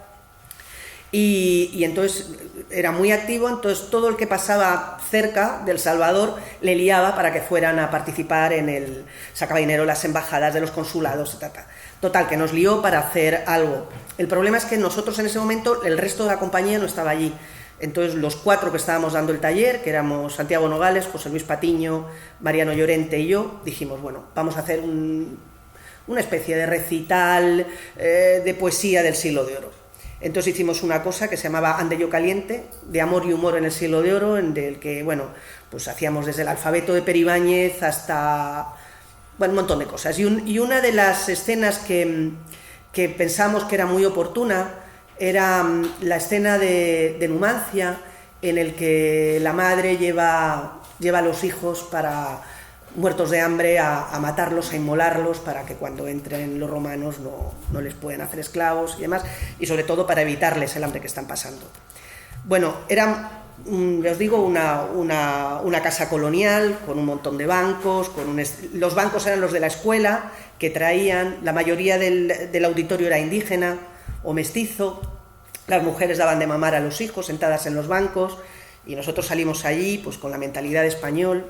y entonces era muy activo, entonces todo el que pasaba cerca de El Salvador le liaba para que fueran a participar sacaba dinero en las embajadas de los consulados, etc. Total, que nos lió para hacer algo. El problema es que nosotros en ese momento, el resto de la compañía no estaba allí. Entonces los 4 que estábamos dando el taller, que éramos Santiago Nogales, José Luis Patiño, Mariano Llorente y yo, dijimos, bueno, vamos a hacer una especie de recital de poesía del Siglo de Oro. Entonces hicimos una cosa que se llamaba Ande yo caliente, de amor y humor en el Siglo de Oro, en el que, bueno, pues hacíamos desde el alfabeto de Peribáñez hasta, bueno, un montón de cosas. Y una de las escenas que pensamos que era muy oportuna era la escena de Numancia, en el que la madre lleva a los hijos muertos de hambre a matarlos, a inmolarlos, para que cuando entren los romanos no les pueden hacer esclavos y demás, y sobre todo para evitarles el hambre que están pasando. Bueno, era, os digo, una casa colonial con un montón de bancos, los bancos eran los de la escuela, que traían, la mayoría del auditorio era indígena o mestizo, las mujeres daban de mamar a los hijos sentadas en los bancos, y nosotros salimos allí pues con la mentalidad de español,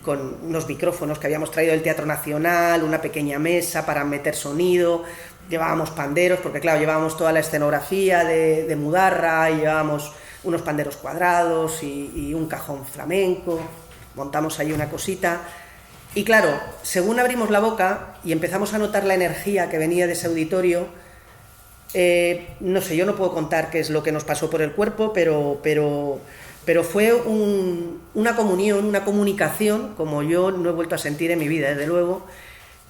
con unos micrófonos que habíamos traído del Teatro Nacional, una pequeña mesa para meter sonido, llevábamos panderos, porque claro, llevábamos toda la escenografía de Mudarra, y llevábamos unos panderos cuadrados y un cajón flamenco, montamos ahí una cosita, y claro, según abrimos la boca y empezamos a notar la energía que venía de ese auditorio, no sé, yo no puedo contar qué es lo que nos pasó por el cuerpo, pero fue una comunión, una comunicación como yo no he vuelto a sentir en mi vida, desde luego,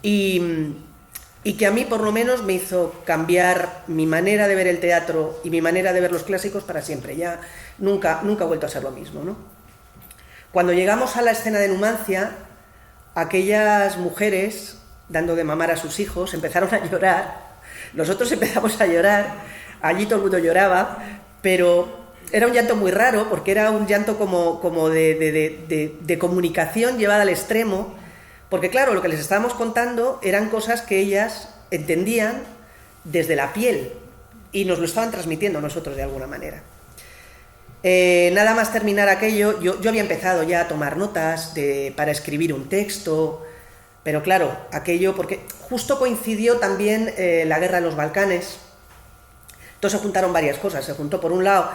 y que a mí por lo menos me hizo cambiar mi manera de ver el teatro y mi manera de ver los clásicos para siempre. Ya nunca he vuelto a ser lo mismo, ¿no? Cuando llegamos a la escena de Numancia, aquellas mujeres, dando de mamar a sus hijos, empezaron a llorar. Nosotros empezamos a llorar, allí todo el mundo lloraba, pero era un llanto muy raro, porque era un llanto como de comunicación llevada al extremo, porque claro, lo que les estábamos contando eran cosas que ellas entendían desde la piel, y nos lo estaban transmitiendo a nosotros de alguna manera. Nada más terminar aquello, yo había empezado ya a tomar notas para escribir un texto, pero claro, aquello, porque justo coincidió también la guerra de los Balcanes. Entonces se juntaron varias cosas. Se juntó, por un lado,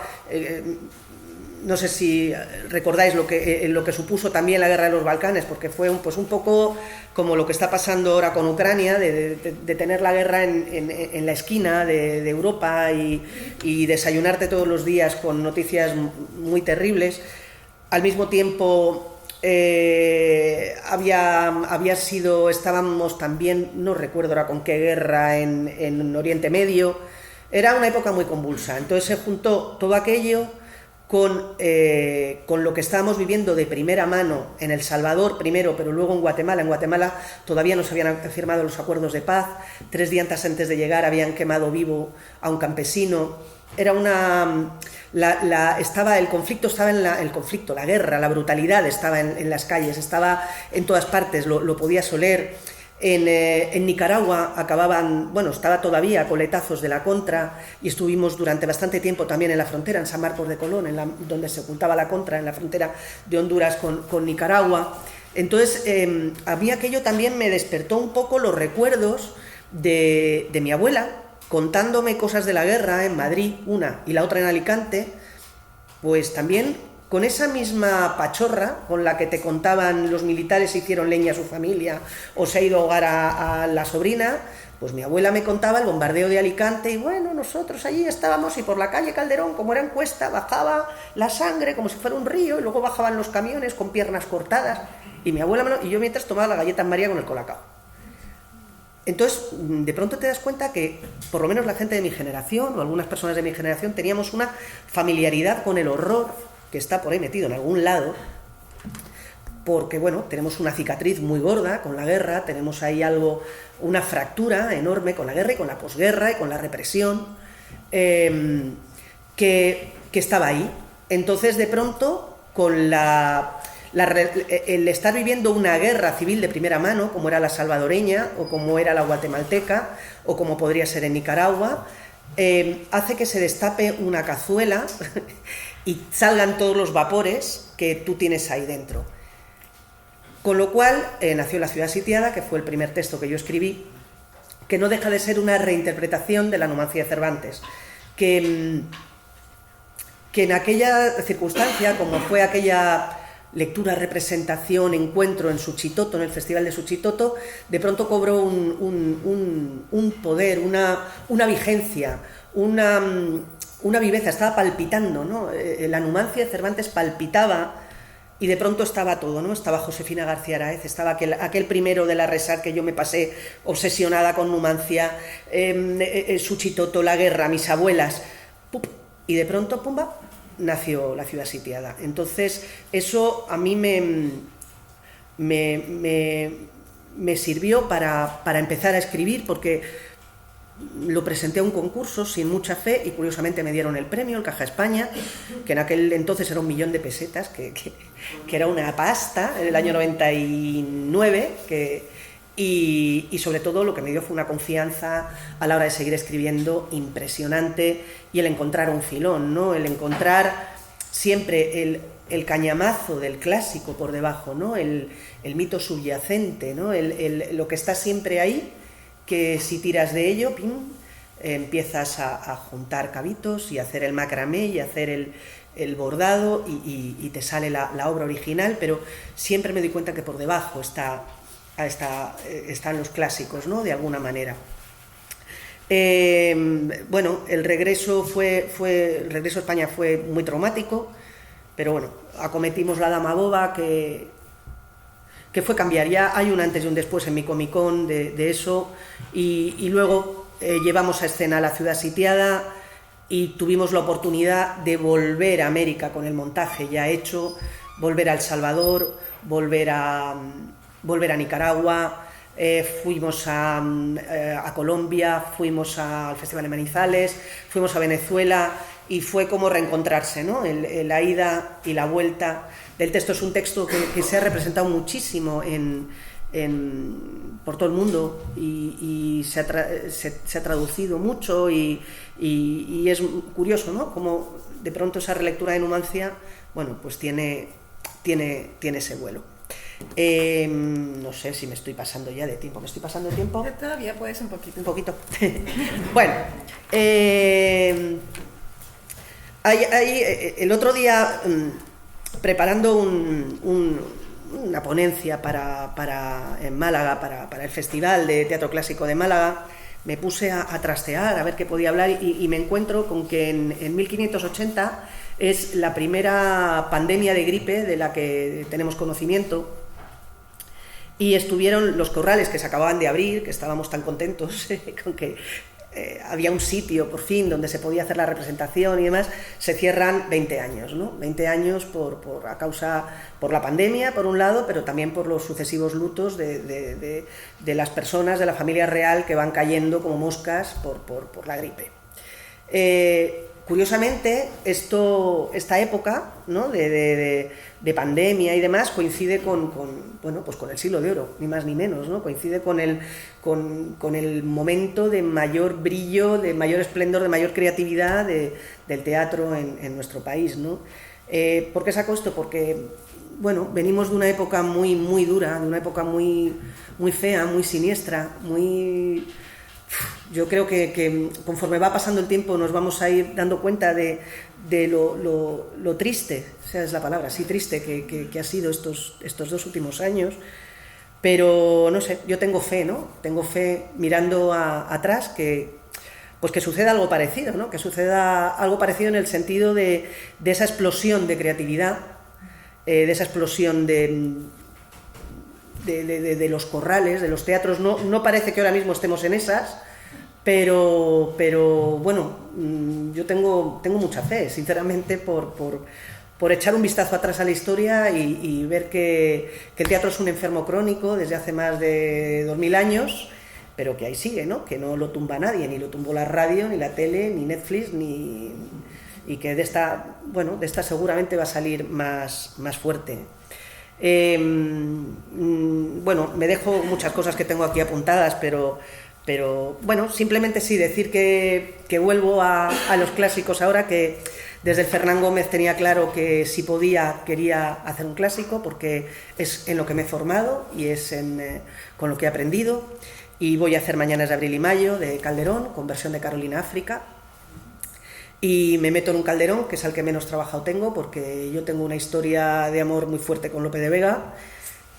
no sé si recordáis lo que supuso también la guerra de los Balcanes, porque fue un poco como lo que está pasando ahora con Ucrania, de tener la guerra en la esquina de Europa y desayunarte todos los días con noticias muy terribles. Al mismo tiempo estábamos también, no recuerdo ahora con qué guerra, en Oriente Medio. Era una época muy convulsa, entonces se juntó todo aquello con lo que estábamos viviendo de primera mano en El Salvador primero, pero luego en Guatemala. En Guatemala todavía no se habían firmado los acuerdos de paz, 3 días antes de llegar habían quemado vivo a un campesino. Era el conflicto estaba la guerra, la brutalidad estaba en las calles, estaba en todas partes, lo podías oler. En Nicaragua estaba todavía coletazos de la Contra, y estuvimos durante bastante tiempo también en la frontera, en San Marcos de Colón, donde se ocultaba la Contra, en la frontera de Honduras con Nicaragua. Entonces, a mí aquello también me despertó un poco los recuerdos de mi abuela, contándome cosas de la guerra en Madrid, una, y la otra en Alicante, pues también con esa misma pachorra con la que te contaban los militares hicieron leña a su familia o se ha ido a ahogar a la sobrina, pues mi abuela me contaba el bombardeo de Alicante y bueno, nosotros allí estábamos y por la calle Calderón, como era en cuesta, bajaba la sangre como si fuera un río y luego bajaban los camiones con piernas cortadas y mi abuela y yo mientras tomaba la galleta María con el colacao. Entonces, de pronto te das cuenta que, por lo menos la gente de mi generación, o algunas personas de mi generación, teníamos una familiaridad con el horror que está por ahí metido en algún lado, porque, bueno, tenemos una cicatriz muy gorda con la guerra, tenemos ahí algo, una fractura enorme con la guerra y con la posguerra y con la represión, que estaba ahí. Entonces, de pronto, con el estar viviendo una guerra civil de primera mano, como era la salvadoreña, o como era la guatemalteca, o como podría ser en Nicaragua, hace que se destape una cazuela y salgan todos los vapores que tú tienes ahí dentro. Con lo cual nació La ciudad sitiada, que fue el primer texto que yo escribí, que no deja de ser una reinterpretación de la Numancia de Cervantes, que en aquella circunstancia, como fue aquella lectura, representación, encuentro en Suchitoto, en el Festival de Suchitoto, de pronto cobró un poder, una vigencia, una viveza, estaba palpitando, ¿no? La Numancia de Cervantes palpitaba y de pronto estaba todo, ¿no? Estaba Josefina García Araez, estaba aquel primero de la Resar que yo me pasé obsesionada con Numancia, Suchitoto, la guerra, mis abuelas, y de pronto, pumba, nació La ciudad sitiada. Entonces, eso a mí me sirvió para empezar a escribir, porque lo presenté a un concurso sin mucha fe y curiosamente me dieron el premio, el Caja España, que en aquel entonces era 1.000.000 de pesetas, que era una pasta, en el año 99, y sobre todo lo que me dio fue una confianza a la hora de seguir escribiendo impresionante, y el encontrar un filón, ¿no? El encontrar siempre el cañamazo del clásico por debajo, ¿no? El mito subyacente, ¿no? Lo que está siempre ahí, que si tiras de ello, ¡pim!, empiezas a juntar cabitos y hacer el macramé y hacer el bordado y te sale la obra original, pero siempre me doy cuenta que por debajo están los clásicos, ¿no? De alguna manera. Bueno, el regreso a España fue muy traumático, pero bueno, acometimos La dama boba, que fue cambiar. Ya hay un antes y un después en mi Comic Con de eso, y luego llevamos a escena La ciudad sitiada y tuvimos la oportunidad de volver a América con el montaje ya hecho, volver a El Salvador, volver a Nicaragua, fuimos a Colombia, fuimos al Festival de Manizales, fuimos a Venezuela, y fue como reencontrarse, ¿no? La ida y la vuelta del texto. Es un texto que se ha representado muchísimo por todo el mundo y se ha traducido mucho, y es curioso, ¿no? Como de pronto esa relectura de Numancia, bueno, pues tiene ese vuelo. No sé si me estoy pasando ya de tiempo. ¿Me estoy pasando de tiempo? Todavía puedes un poquito. Un poquito. Bueno, el otro día, preparando una ponencia en Málaga, para el Festival de Teatro Clásico de Málaga, me puse a trastear, a ver qué podía hablar, y me encuentro con que en 1580 es la primera pandemia de gripe de la que tenemos conocimiento, y estuvieron los corrales que se acababan de abrir, que estábamos tan contentos con que había un sitio por fin donde se podía hacer la representación y demás, se cierran 20 años, ¿no? 20 años por la pandemia, por un lado, pero también por los sucesivos lutos de las personas de la familia real que van cayendo como moscas por la gripe. Curiosamente, esta época, ¿no?, de pandemia y demás coincide con el siglo de oro, ni más ni menos, ¿no? Coincide con el momento de mayor brillo, de mayor esplendor, de mayor creatividad del teatro en nuestro país, ¿no? ¿Por qué saco esto? Porque, bueno, venimos de una época muy, muy dura, de una época muy, muy fea, muy siniestra, muy yo creo que conforme va pasando el tiempo nos vamos a ir dando cuenta de lo triste, esa es la palabra, sí, triste que ha sido estos 2 últimos años. Pero no sé, yo tengo fe, ¿no? Tengo fe mirando atrás que suceda algo parecido, ¿no? Que suceda algo parecido en el sentido de esa explosión de creatividad, de esa explosión de los corrales, de los teatros. No parece que ahora mismo estemos en esas, pero bueno, yo tengo mucha fe, sinceramente, por echar un vistazo atrás a la historia y ver que el teatro es un enfermo crónico desde hace más de 2000 años, pero que ahí sigue, ¿no? Que no lo tumba nadie, ni lo tumbó la radio, ni la tele, ni Netflix, y que de esta seguramente va a salir más fuerte. Bueno, me dejo muchas cosas que tengo aquí apuntadas, pero bueno, simplemente sí decir que vuelvo a los clásicos ahora, que desde el Fernán Gómez tenía claro que si podía quería hacer un clásico, porque es en lo que me he formado y es con lo que he aprendido, y voy a hacer Mañanas de abril y mayo de Calderón, con versión de Carolina África, y me meto en un Calderón, que es al que menos trabajado tengo, porque yo tengo una historia de amor muy fuerte con Lope de Vega,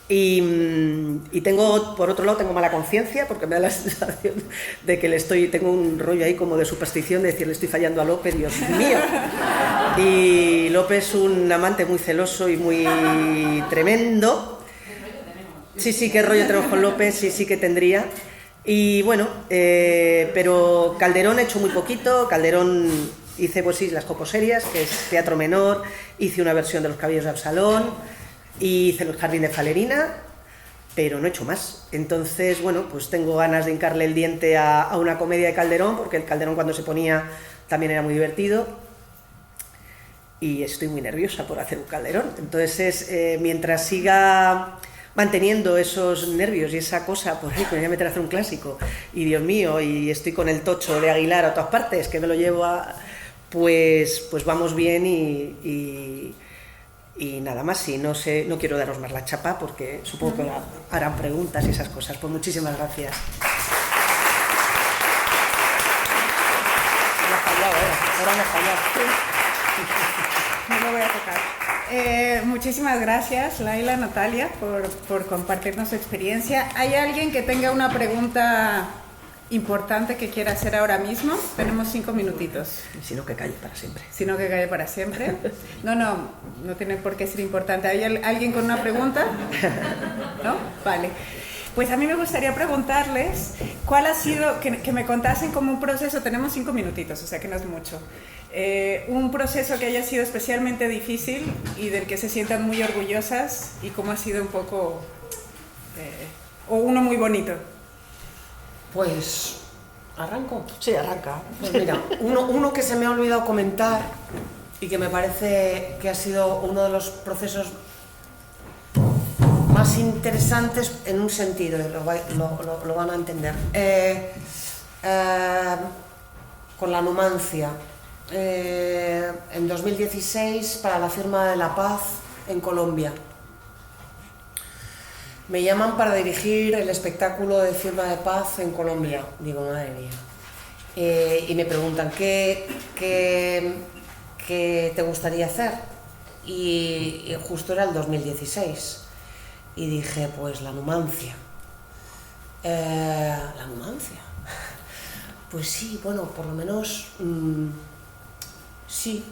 y tengo, por otro lado, tengo mala conciencia, porque me da la sensación de que tengo un rollo ahí como de superstición, de decir, le estoy fallando a Lope, Dios mío. Y Lope es un amante muy celoso y muy tremendo. Sí, qué rollo tenemos con Lope, sí que tendría. Y bueno, pero Calderón he hecho muy poquito. Calderón hice, pues sí, Las Coposerias, que es teatro menor, hice una versión de Los Caballeros de Absalón, y hice El Jardín de Falerina, pero no he hecho más. Entonces, bueno, pues tengo ganas de hincarle el diente a una comedia de Calderón, porque el Calderón cuando se ponía también era muy divertido, y estoy muy nerviosa por hacer un Calderón. Entonces, mientras siga manteniendo esos nervios y esa cosa, pues me voy a meter a hacer un clásico, y Dios mío, y estoy con el tocho de Aguilar a todas partes, que me lo llevo pues vamos bien, y nada más. Y no quiero daros más la chapa, porque supongo que harán preguntas y esas cosas. Pues muchísimas gracias. Me ha fallado, ahora me ha fallado. No lo voy a tocar. Muchísimas gracias, Laila, Natalia, por compartirnos su experiencia. ¿Hay alguien que tenga una pregunta importante que quiera hacer ahora mismo? Tenemos 5 minutitos. Sino que calle para siempre. Sino que calle para siempre. No tiene por qué ser importante. ¿Hay alguien con una pregunta? ¿No? Vale. Pues a mí me gustaría preguntarles cuál ha sido, que me contasen como un proceso, tenemos 5 minutitos, o sea que no es mucho, un proceso que haya sido especialmente difícil y del que se sientan muy orgullosas, y cómo ha sido un poco, o uno muy bonito. Pues, ¿arranco? Sí, arranca. Pues mira, uno que se me ha olvidado comentar y que me parece que ha sido uno de los procesos más interesantes en un sentido, lo van a entender, con la Numancia, en 2016, para la firma de la paz en Colombia. Me llaman para dirigir el espectáculo de firma de paz en Colombia. Digo, madre mía. Y me preguntan, ¿qué te gustaría hacer? Y justo era el 2016. Y dije, pues la Numancia. ¿La Numancia? Pues sí, bueno, por lo menos, sí,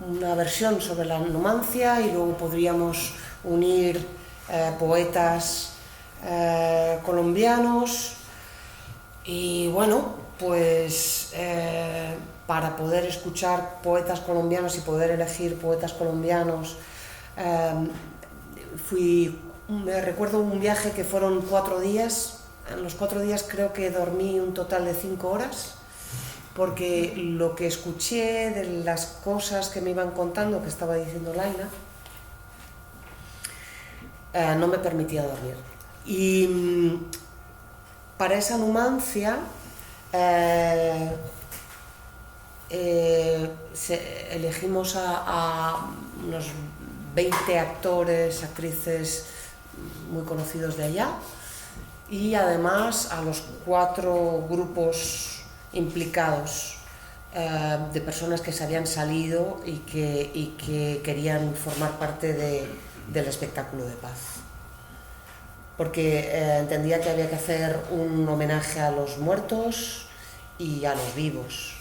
una versión sobre la Numancia, y luego podríamos unir poetas colombianos, y bueno, pues para poder escuchar poetas colombianos y poder elegir poetas colombianos, me recuerdo un viaje que fueron 4 días. En los 4 días creo que dormí un total de 5 horas, porque lo que escuché de las cosas que me iban contando, que estaba diciendo Laila, no me permitía dormir. Y para esa Numancia elegimos a unos 20 actores, actrices muy conocidos de allá, y además a los 4 grupos implicados, de personas que se habían salido y que querían formar parte del espectáculo de paz. Porque entendía que había que hacer un homenaje a los muertos y a los vivos,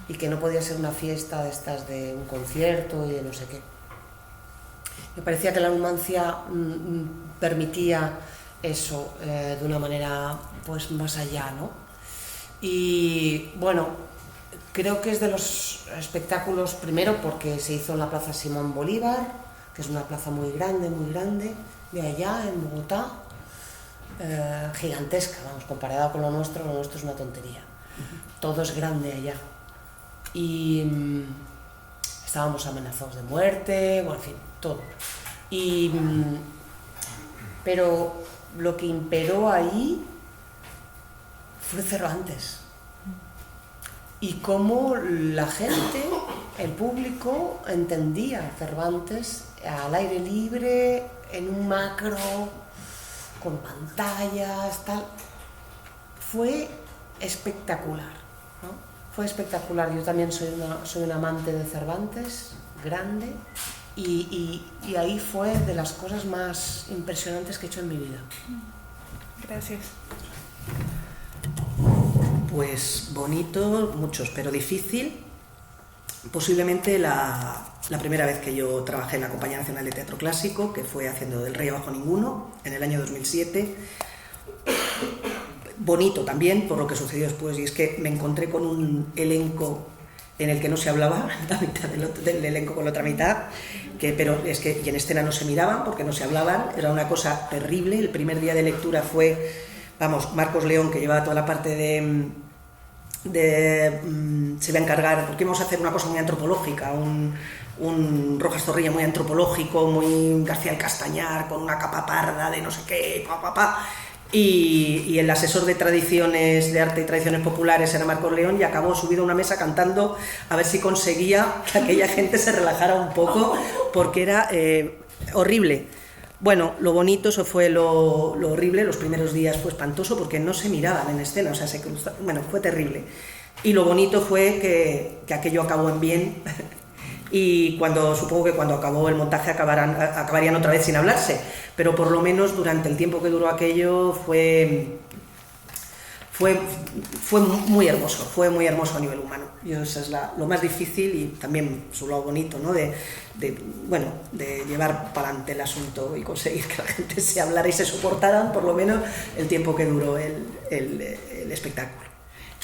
y que no podía ser una fiesta de estas de un concierto y de no sé qué. Me parecía que la Numancia permitía eso de una manera pues más allá, ¿no? Y bueno, creo que es de los espectáculos, primero porque se hizo en la Plaza Simón Bolívar, que es una plaza muy grande, de allá en Bogotá, gigantesca, vamos, comparada con lo nuestro es una tontería. Todo es grande allá. Y estábamos amenazados de muerte, bueno, en fin, todo. Pero lo que imperó ahí fue Cervantes. Y cómo la gente, el público, entendía Cervantes al aire libre, en un macro, con pantallas, tal. Fue espectacular, ¿no? Fue espectacular. Yo también soy un amante de Cervantes, grande, y ahí fue de las cosas más impresionantes que he hecho en mi vida. Gracias. Pues bonito, muchos, pero difícil. Posiblemente la primera vez que yo trabajé en la Compañía Nacional de Teatro Clásico, que fue haciendo Del Rey Abajo Ninguno, en el año 2007. Bonito también por lo que sucedió después, y es que me encontré con un elenco en el que no se hablaba, la mitad del elenco con la otra mitad, pero es que y en escena no se miraban porque no se hablaban, era una cosa terrible. El primer día de lectura fue, vamos, Marcos León, que llevaba toda la parte se va a encargar, porque íbamos a hacer una cosa muy antropológica, un Rojas Zorrilla muy antropológico, muy García del Castañar, con una capa parda de no sé qué, y el asesor de tradiciones, de arte y tradiciones populares era Marcos León, y acabó subido a una mesa cantando a ver si conseguía que aquella gente se relajara un poco, porque era horrible. Bueno, lo bonito, eso fue lo horrible. Los primeros días fue espantoso porque no se miraban en escena, o sea, bueno, fue terrible. Y lo bonito fue que aquello acabó en bien y supongo que cuando acabó el montaje acabarían otra vez sin hablarse, pero por lo menos durante el tiempo que duró aquello fue muy hermoso a nivel humano. Y eso es lo más difícil y también lo bonito, ¿no? de llevar para adelante el asunto y conseguir que la gente se hablara y se soportaran por lo menos el tiempo que duró el espectáculo.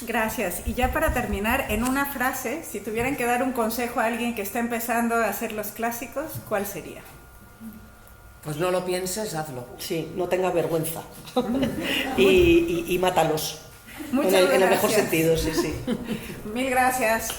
Gracias. Y ya para terminar, en una frase, si tuvieran que dar un consejo a alguien que está empezando a hacer los clásicos, ¿cuál sería? Pues no lo pienses, hazlo. Sí, no tengas vergüenza. y mátalos. Muchas en el mejor gracias. sentido, sí. Mil gracias.